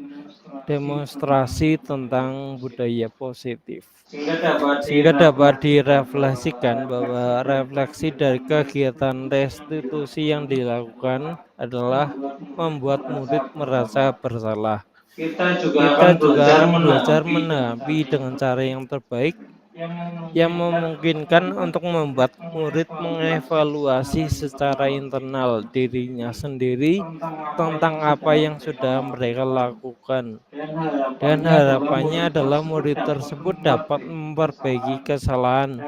demonstrasi tentang budaya positif. Sehingga dapat direfleksikan bahwa refleksi dari kegiatan restitusi yang dilakukan adalah membuat murid merasa bersalah. Kita juga akan belajar menanggapi dengan cara yang terbaik yang memungkinkan untuk membuat murid mengevaluasi secara internal dirinya sendiri tentang apa yang sudah mereka lakukan. Dan harapannya adalah murid tersebut dapat memperbaiki kesalahan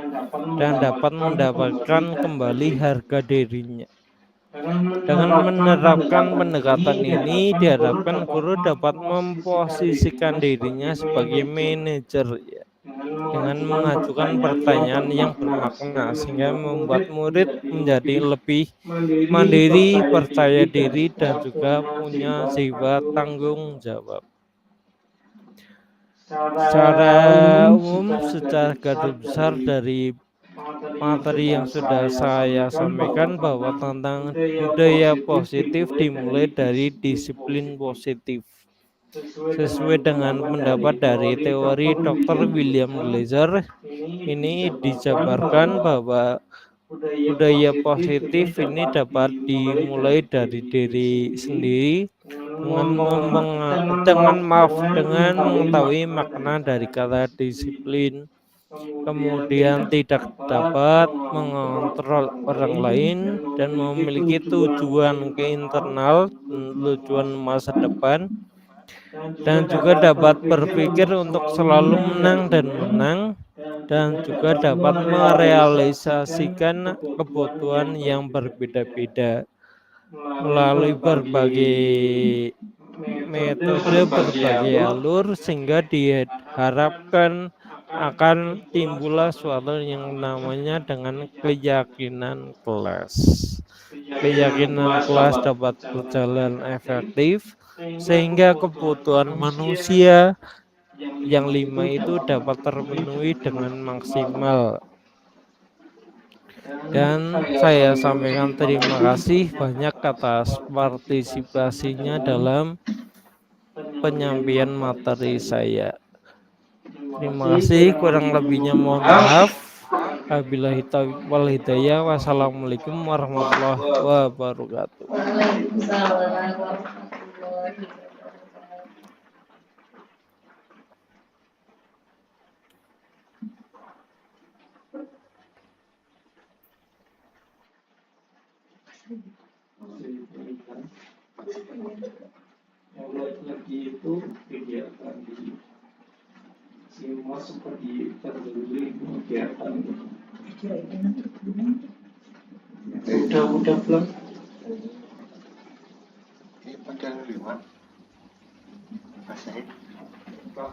dan dapat mendapatkan kembali harga dirinya. Dengan menerapkan pendekatan ini, diharapkan guru dapat memposisikan dirinya sebagai manajer ya, dengan mengajukan pertanyaan yang bermakna sehingga membuat murid menjadi lebih mandiri, percaya diri, dan juga punya sifat tanggung jawab. Secara umum, secara garis besar dari materi yang sudah saya sampaikan bahwa tentang budaya positif dimulai dari disiplin positif. Sesuai dengan pendapat dari teori Dr. William Glaser, ini dijabarkan bahwa budaya positif ini dapat dimulai dari diri sendiri dengan mengetahui makna dari kata disiplin, kemudian tidak dapat mengontrol orang lain dan memiliki tujuan ke internal, tujuan masa depan, dan juga dapat berpikir untuk selalu menang dan juga dapat merealisasikan kebutuhan yang berbeda-beda melalui berbagai metode, berbagai alur, sehingga diharapkan akan timbullah suatu yang namanya dengan keyakinan kelas. keyakinan kelas dapat berjalan efektif, sehingga kebutuhan manusia yang 5 itu dapat terpenuhi dengan maksimal. Dan saya sampaikan terima kasih banyak atas partisipasinya dalam penyampaian materi saya. Terima kasih, kurang lebihnya mohon maaf. Wabillahi taufiq wal hidayah. Wassalamualaikum warahmatullahi wabarakatuh. Waalaikumsalam warahmatullahi wabarakatuh. Lagi itu kegiatan di semua seperti terdiri kegiatan udah belum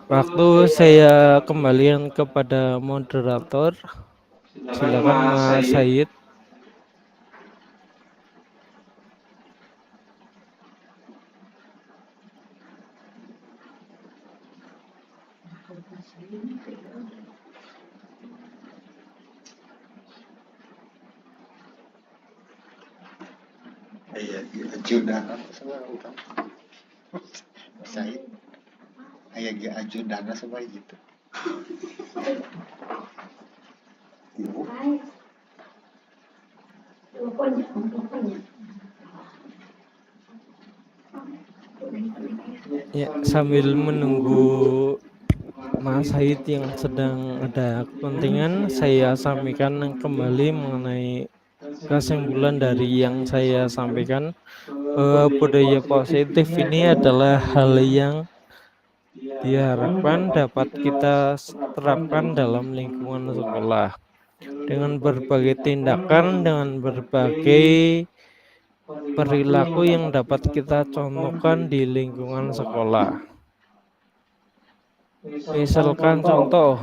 Waktu saya kembalikan kepada moderator. Silakan Mas Said. Ajudan semua utang saya ayah ajudan semua gitu. Ya, sambil menunggu Mas Said yang sedang ada kepentingan, saya sampaikan kembali mengenai kesimpulan dari yang saya sampaikan, bahwa budaya positif ini adalah hal yang diharapkan dapat kita terapkan dalam lingkungan sekolah dengan berbagai tindakan, dengan berbagai perilaku yang dapat kita contohkan di lingkungan sekolah. Misalkan contoh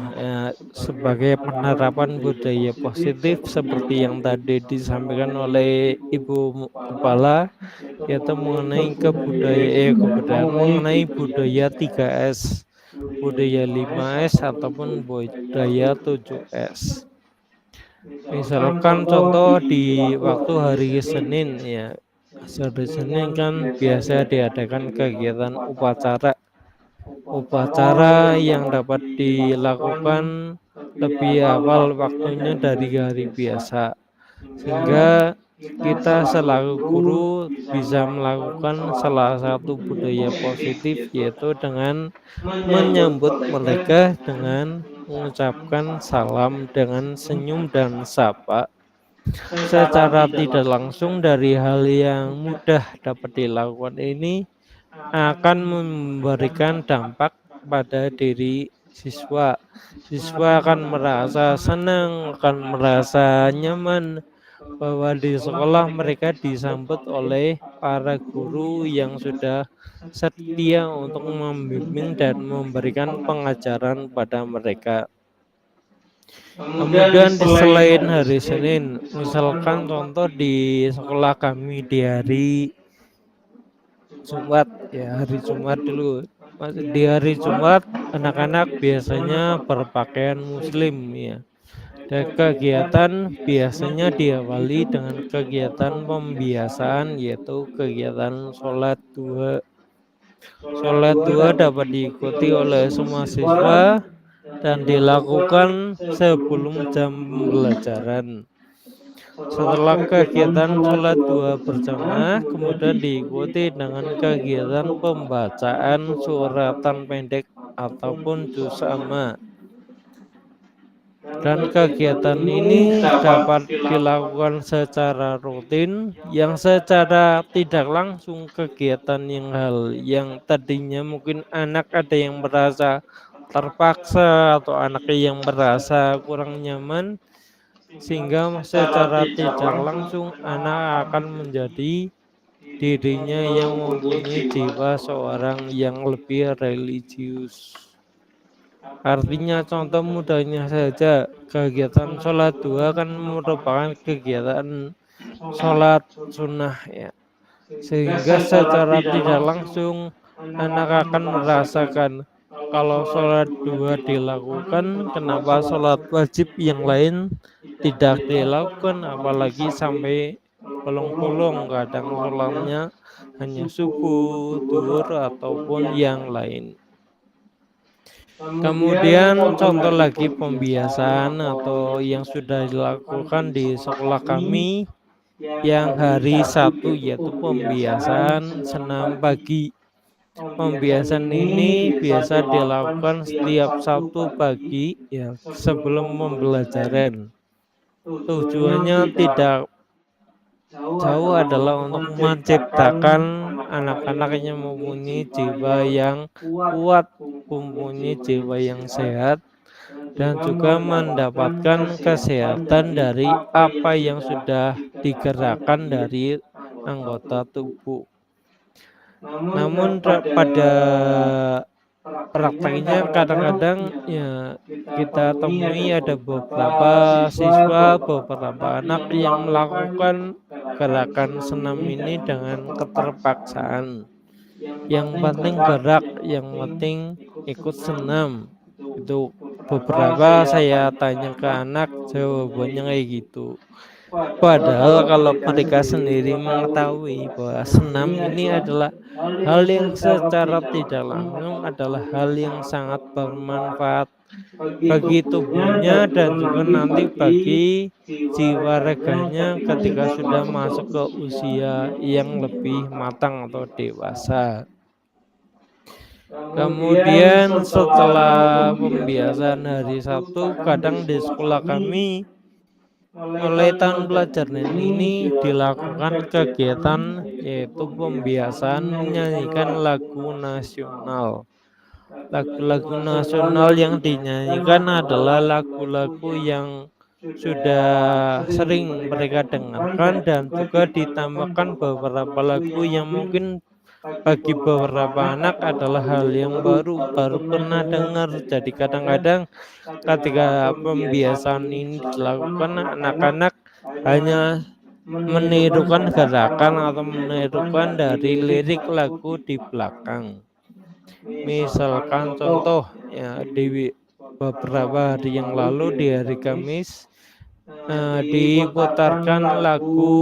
sebagai penerapan budaya positif seperti yang tadi disampaikan oleh Ibu Kepala, yaitu mengenai kebudayaan mengenai budaya 3S, budaya 5S ataupun budaya 7S. Misalkan contoh di waktu hari Senin ya. Hari Senin kan biasa diadakan kegiatan upacara yang dapat dilakukan lebih awal waktunya dari hari biasa, sehingga kita selaku guru bisa melakukan salah satu budaya positif, yaitu dengan menyambut mereka dengan mengucapkan salam dengan senyum dan sapa. Secara tidak langsung dari hal yang mudah dapat dilakukan ini akan memberikan dampak pada diri siswa. Siswa akan merasa senang, akan merasa nyaman bahwa di sekolah mereka disambut oleh para guru yang sudah setia untuk membimbing dan memberikan pengajaran pada mereka. Kemudian selain hari Senin, misalkan contoh di sekolah kami di hari Jumat ya, hari Jumat dulu. Di hari Jumat anak-anak biasanya berpakaian muslim ya. Dan kegiatan biasanya diawali dengan kegiatan pembiasaan, yaitu kegiatan sholat duha. Sholat duha dapat diikuti oleh semua siswa dan dilakukan sebelum jam pembelajaran. Setelah kegiatan sholat duha berjamaah, kemudian diikuti dengan kegiatan pembacaan suratan pendek ataupun juz amma. Dan kegiatan ini dapat dilakukan secara rutin, yang secara tidak langsung kegiatan yang tadinya mungkin anak ada yang merasa terpaksa atau anak yang merasa kurang nyaman, sehingga secara tidak langsung anak akan menjadi dirinya yang mempunyai jiwa seorang yang lebih religius. Artinya contoh mudahnya saja, kegiatan sholat duha kan merupakan kegiatan sholat sunnah ya. Sehingga secara tidak langsung anak akan merasakan kalau sholat dua dilakukan, kenapa sholat wajib yang lain tidak dilakukan, apalagi sampai bolong-bolong, kadang sholatnya hanya subuh, duhur, ataupun yang lain. Kemudian contoh lagi pembiasaan atau yang sudah dilakukan di sekolah kami yang hari Sabtu, yaitu pembiasaan senam pagi. Pembiasaan ini biasa dilakukan setiap Sabtu pagi ya sebelum pembelajaran. Tujuannya tidak jauh adalah untuk menciptakan anak-anak yang mempunyai jiwa yang kuat, mempunyai jiwa yang sehat, dan juga mendapatkan kesehatan dari apa yang sudah digerakkan dari anggota tubuh. Namun pada prakteknya kadang-kadang ya kita temui ada beberapa siswa, beberapa anak yang melakukan gerakan senam ini dengan keterpaksaan. Yang penting gerak, yang penting ikut senam. Itu beberapa saya tanya ke anak, jawabannya kayak gitu. Padahal kalau mereka sendiri mengetahui bahwa senam ini adalah hal yang secara tidak langsung adalah hal yang sangat bermanfaat bagi tubuhnya dan juga nanti bagi jiwa raganya ketika sudah masuk ke usia yang lebih matang atau dewasa. Kemudian setelah pembiasaan hari Sabtu, kadang di sekolah kami mulai tahun pelajaran ini dilakukan kegiatan yaitu pembiasaan menyanyikan lagu nasional. Lagu-lagu nasional yang dinyanyikan adalah lagu-lagu yang sudah sering mereka dengarkan dan juga ditambahkan beberapa lagu yang mungkin bagi beberapa anak adalah hal yang baru pernah dengar. Jadi kadang-kadang ketika pembiasaan ini dilakukan, anak-anak hanya menirukan gerakan atau menirukan dari lirik lagu di belakang. Misalkan contoh ya di beberapa hari yang lalu di hari Kamis diputarkan lagu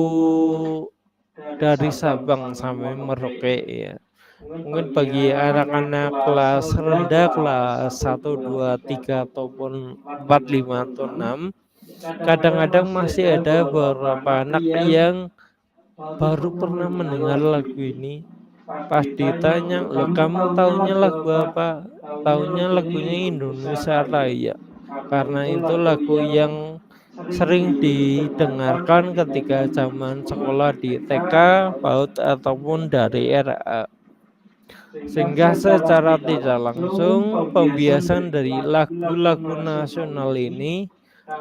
dari Sabang sampai Merauke ya. Mungkin bagi anak-anak kelas rendah, kelas 1, 2, 3, ataupun 4, 5, atau 6, kadang-kadang masih ada beberapa anak yang baru pernah mendengar lagu ini. Pas ditanya, loh kamu taunya lagu apa? Taunya lagunya Indonesia Raya. Karena itu lagu yang sering didengarkan ketika zaman sekolah di TK, PAUD, ataupun dari RA. Sehingga secara tidak langsung pembiasaan dari lagu-lagu nasional ini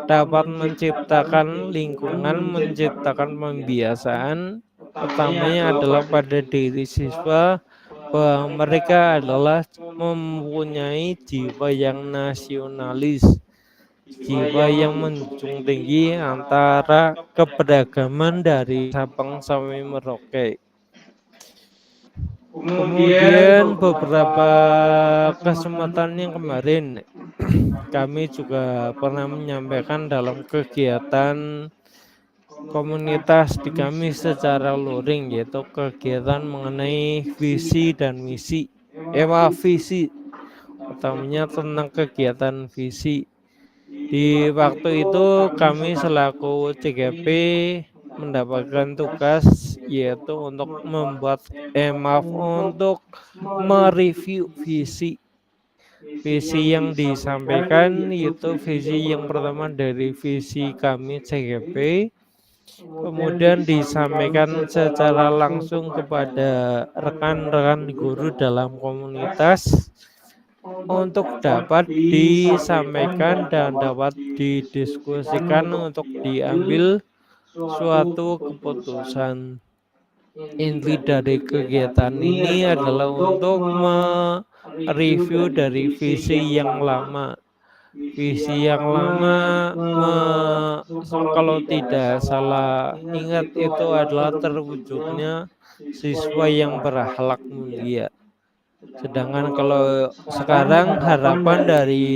dapat menciptakan lingkungan, menciptakan pembiasaan. Pertamanya adalah pada diri siswa bahwa mereka adalah mempunyai jiwa yang nasionalis, jiwa yang menjunjung tinggi antara keberagaman dari Sabang sampai Merauke. Kemudian beberapa kesempatan yang kemarin kami juga pernah menyampaikan dalam kegiatan komunitas di kami secara luring, yaitu kegiatan mengenai visi dan misi. Visi utamanya tentang kegiatan visi. Di waktu itu kami selaku CGP mendapatkan tugas yaitu untuk membuat untuk mereview visi yang disampaikan, yaitu visi yang pertama dari visi kami CGP, kemudian disampaikan secara langsung kepada rekan-rekan guru dalam komunitas untuk dapat disampaikan dan dapat didiskusikan untuk diambil suatu keputusan. Inti dari kegiatan ini adalah untuk mereview dari visi yang lama. Visi yang lama kalau tidak salah ingat itu adalah terwujudnya siswa yang berakhlak mulia. Sedangkan kalau sekarang harapan dari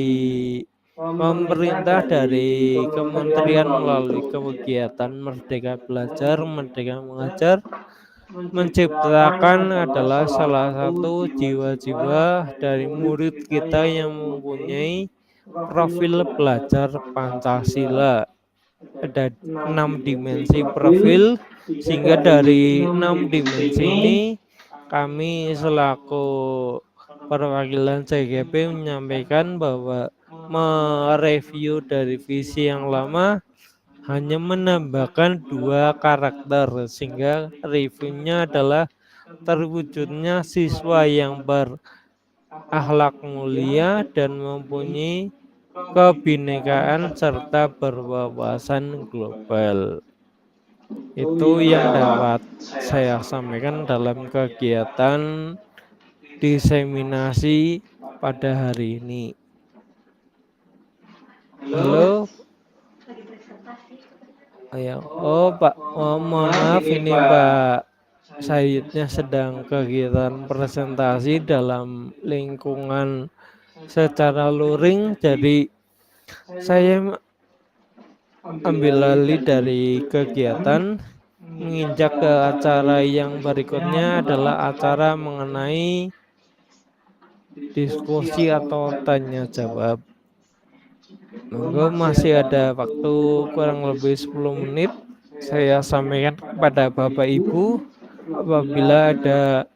pemerintah, dari kementerian melalui kegiatan Merdeka Belajar, Merdeka Mengajar menciptakan adalah salah satu jiwa-jiwa dari murid kita yang mempunyai profil belajar Pancasila. Ada 6 dimensi profil, sehingga dari 6 dimensi ini kami selaku perwakilan CGP menyampaikan bahwa mereview dari visi yang lama hanya menambahkan 2 karakter, sehingga reviewnya adalah terwujudnya siswa yang berakhlak mulia dan mempunyai kebinekaan serta berwawasan global. Itu yang dapat saya sampaikan dalam kegiatan diseminasi pada hari ini. Halo. Pak, mohon maaf, ini Pak Sayidnya sedang kegiatan presentasi dalam lingkungan secara luring, jadi saya ambil alih dari kegiatan, menginjak ke acara yang berikutnya adalah acara mengenai diskusi atau tanya jawab. Monggo, masih ada waktu kurang lebih 10 menit. Saya sampaikan kepada Bapak Ibu apabila ada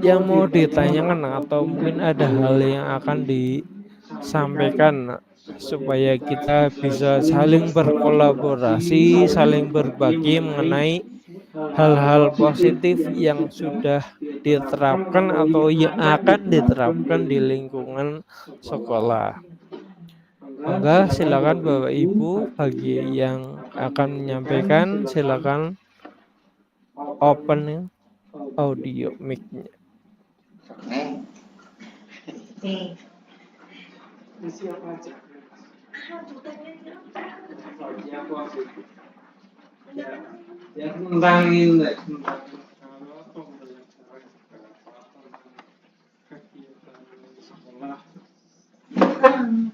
yang mau ditanyakan atau mungkin ada hal yang akan disampaikan supaya kita bisa saling berkolaborasi, saling berbagi mengenai hal-hal positif yang sudah diterapkan atau yang akan diterapkan di lingkungan sekolah. Monggo, silakan Bapak Ibu, bagi yang akan menyampaikan silakan open audio mic-nya.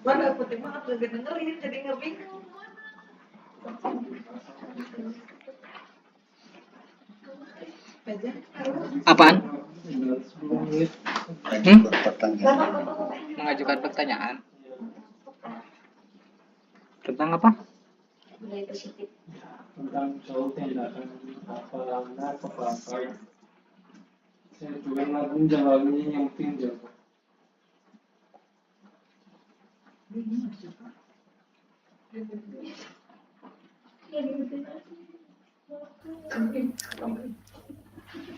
Mana penting banget gak dengerin, jadi ngebingung. Apaan? Mengajukan pertanyaan. Tentang apa? Tentang soal tindakan apalana kebangsaan. Saya juga nanti jawabnya yang penting jawab.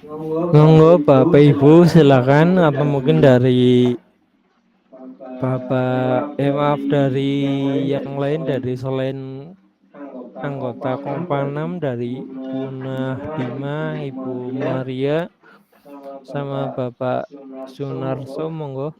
Monggo Bapak Ibu silakan, apa mungkin dari maaf, dari yang lain, dari selain anggota Kompa 6, dari Bu Nahdima, Ibu Maria, sama Bapak Sunarso, monggo.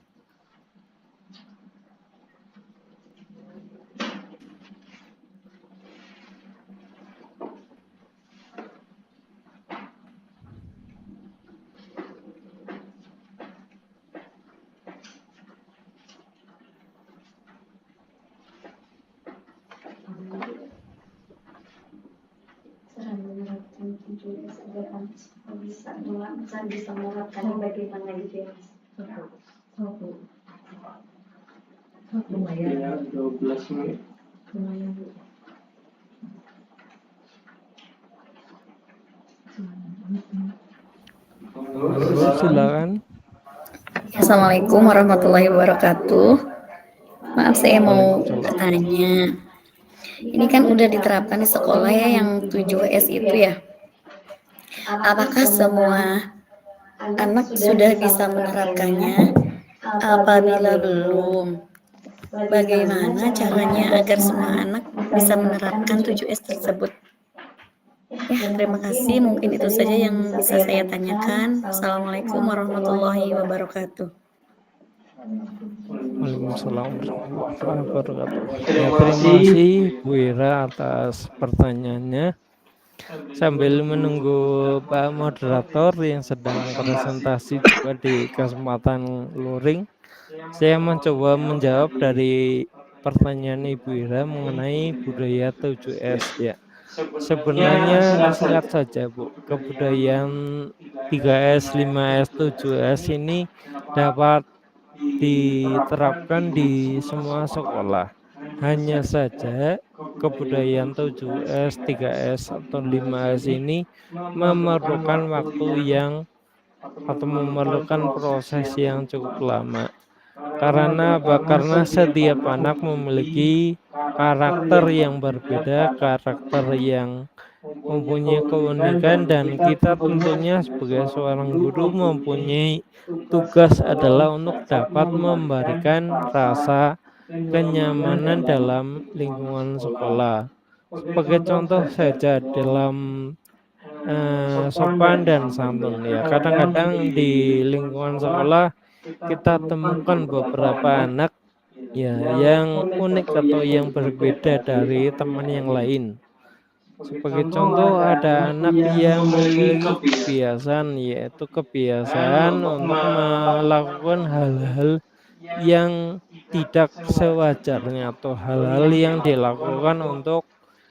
bisa menerapkannya bagaimana gitu ya. Ya, 12 menit. Lumayan Bu. Silakan. Assalamualaikum warahmatullahi wabarakatuh. Maaf, saya mau bertanya. Ini kan udah diterapkan di sekolah ya yang 7S itu ya. Apakah semua anak sudah bisa menerapkannya? Apabila belum, bagaimana caranya agar semua anak bisa menerapkan 7S tersebut? Ya, terima kasih. Mungkin itu saja yang bisa saya tanyakan. Assalamualaikum warahmatullahi wabarakatuh. Waalaikumsalam warahmatullahi wabarakatuh. Ya, Terima terima kasih. kasih Bu Ira atas pertanyaannya. Sambil menunggu Pak Moderator yang sedang presentasi juga di kesempatan luring, saya mencoba menjawab dari pertanyaan Ibu Ira mengenai budaya 7S ya. Sebenarnya singkat saja Bu, kebudayaan 3S, 5S, 7S ini dapat diterapkan di semua sekolah. Hanya saja kebudayaan 7S, 3S, atau 5S ini memerlukan waktu yang atau memerlukan proses yang cukup lama. Karena apa? Karena setiap anak memiliki karakter yang berbeda, karakter yang mempunyai keunikan, dan kita tentunya sebagai seorang guru mempunyai tugas adalah untuk dapat memberikan rasa kenyamanan dalam lingkungan sekolah. Sebagai contoh saja dalam sopan dan santun ya. Kadang-kadang di lingkungan sekolah kita temukan beberapa anak ya yang unik atau yang berbeda dari teman yang lain. Sebagai contoh ada anak yang memiliki kebiasaan, yaitu kebiasaan untuk melakukan hal-hal yang tidak sewajarnya atau hal-hal yang dilakukan untuk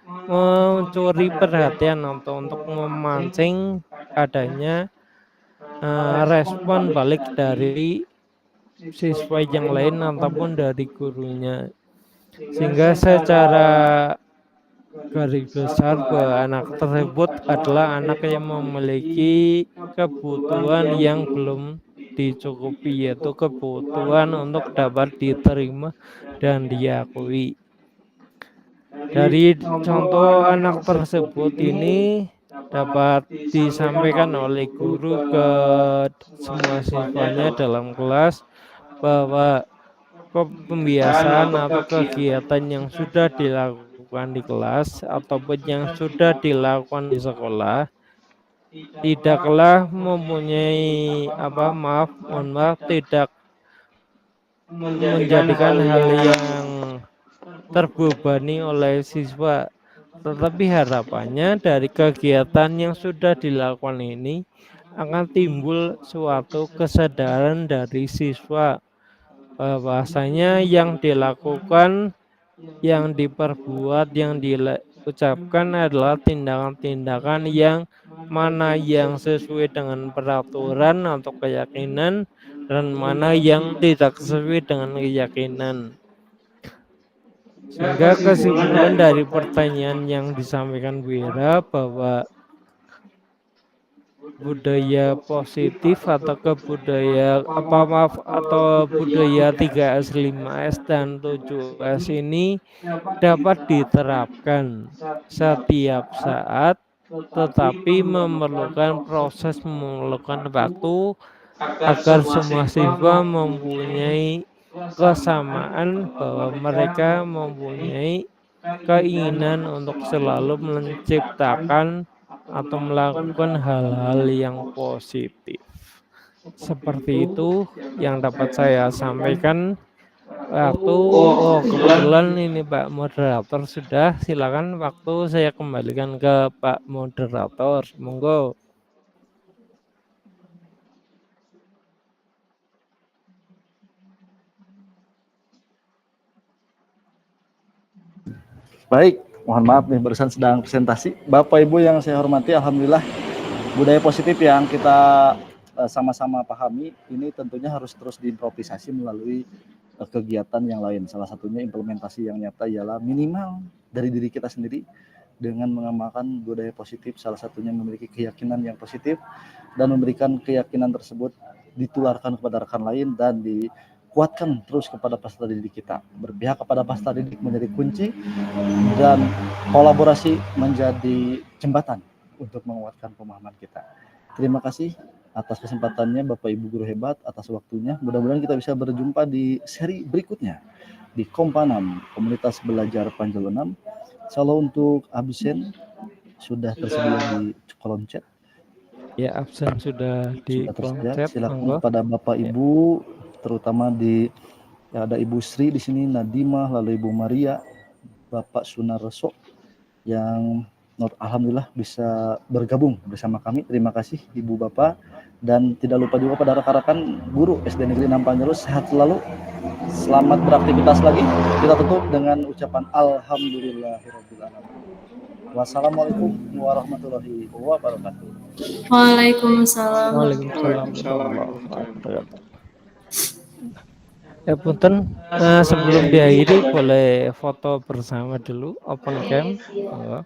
mencuri perhatian atau untuk memancing adanya respon balik dari siswa yang lain ataupun dari gurunya, sehingga secara garis besar bahwa anak tersebut adalah anak yang memiliki kebutuhan yang belum dicukupi, yaitu kebutuhan untuk dapat diterima dan diakui. Dari contoh anak tersebut ini dapat disampaikan oleh guru ke semua siswanya dalam kelas bahwa pembiasaan atau kegiatan yang sudah dilakukan di kelas ataupun yang sudah dilakukan di sekolah tidaklah mempunyai mohon maaf, tidak menjadikan hal yang terbebani oleh siswa, tetapi harapannya dari kegiatan yang sudah dilakukan ini akan timbul suatu kesadaran dari siswa bahwasanya yang dilakukan, yang diperbuat, yang diucapkan adalah tindakan-tindakan yang mana yang sesuai dengan peraturan atau keyakinan dan mana yang tidak sesuai dengan keyakinan. Sehingga kesimpulan dari pertanyaan yang disampaikan Bu Ira bahwa budaya positif atau budaya 3S, 5S, dan 7S ini dapat diterapkan setiap saat, tetapi memerlukan proses, memerlukan waktu agar semua siswa mempunyai kesamaan bahwa mereka mempunyai keinginan untuk selalu menciptakan atau melakukan hal-hal yang positif. Seperti itu yang dapat saya sampaikan. Kebetulan ini Pak Moderator sudah, silakan waktu saya kembalikan ke Pak Moderator. Monggo. Baik, mohon maaf nih barusan sedang presentasi. Bapak Ibu yang saya hormati, alhamdulillah budaya positif yang kita sama-sama pahami ini tentunya harus terus diimprovisasi melalui kegiatan yang lain. Salah satunya implementasi yang nyata ialah minimal dari diri kita sendiri dengan mengamalkan budaya positif, salah satunya memiliki keyakinan yang positif dan memberikan keyakinan tersebut ditularkan kepada rekan lain dan dikuatkan terus kepada peserta didik kita. Berpihak kepada peserta didik menjadi kunci dan kolaborasi menjadi jembatan untuk menguatkan pemahaman kita. Terima kasih atas kesempatannya Bapak Ibu guru hebat, atas waktunya. Mudah-mudahan kita bisa berjumpa di seri berikutnya di Kompanam Komunitas Belajar Panjalu 6. Kalau untuk absen sudah tersedia di kolom chat. Ya, absen sudah di kolom chat. Silakan kepada Bapak Ibu terutama ada Ibu Sri di sini, Nadimah, lalu Ibu Maria, Bapak Sunarso yang alhamdulillah bisa bergabung bersama kami. Terima kasih Ibu Bapak, dan tidak lupa juga pada rekan-rekan guru SD Negeri 6 Panjalu, sehat selalu. Selamat beraktivitas lagi. Kita tutup dengan ucapan alhamdulillahirabbil alamin. Wassalamualaikum warahmatullahi wabarakatuh. Waalaikumsalam. Waalaikumsalam warahmatullahi wabarakatuh. Ya punten, sebelum diakhiri boleh foto bersama dulu, open cam. Oh.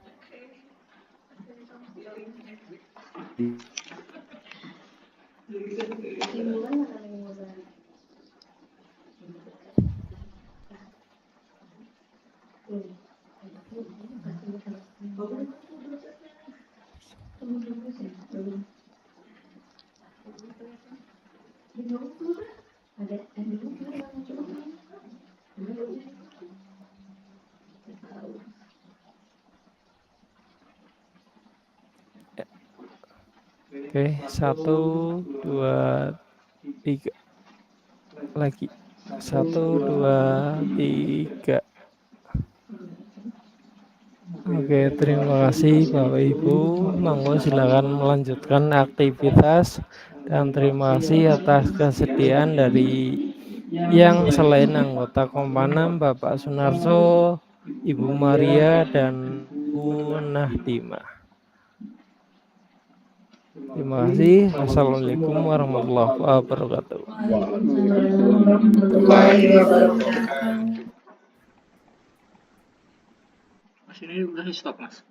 Oke, 1, 2, 3 lagi. 1, 2, 3. Oke, terima kasih Bapak Ibu. Monggo silakan melanjutkan aktivitas, dan terima kasih atas kesediaan dari yang selain anggota Kompanam, Bapak Sunarso, Ibu Maria, dan Bu Nahdimah. Terima kasih. Wassalamualaikum warahmatullahi wabarakatuh. Mas ini udah di stop, Mas.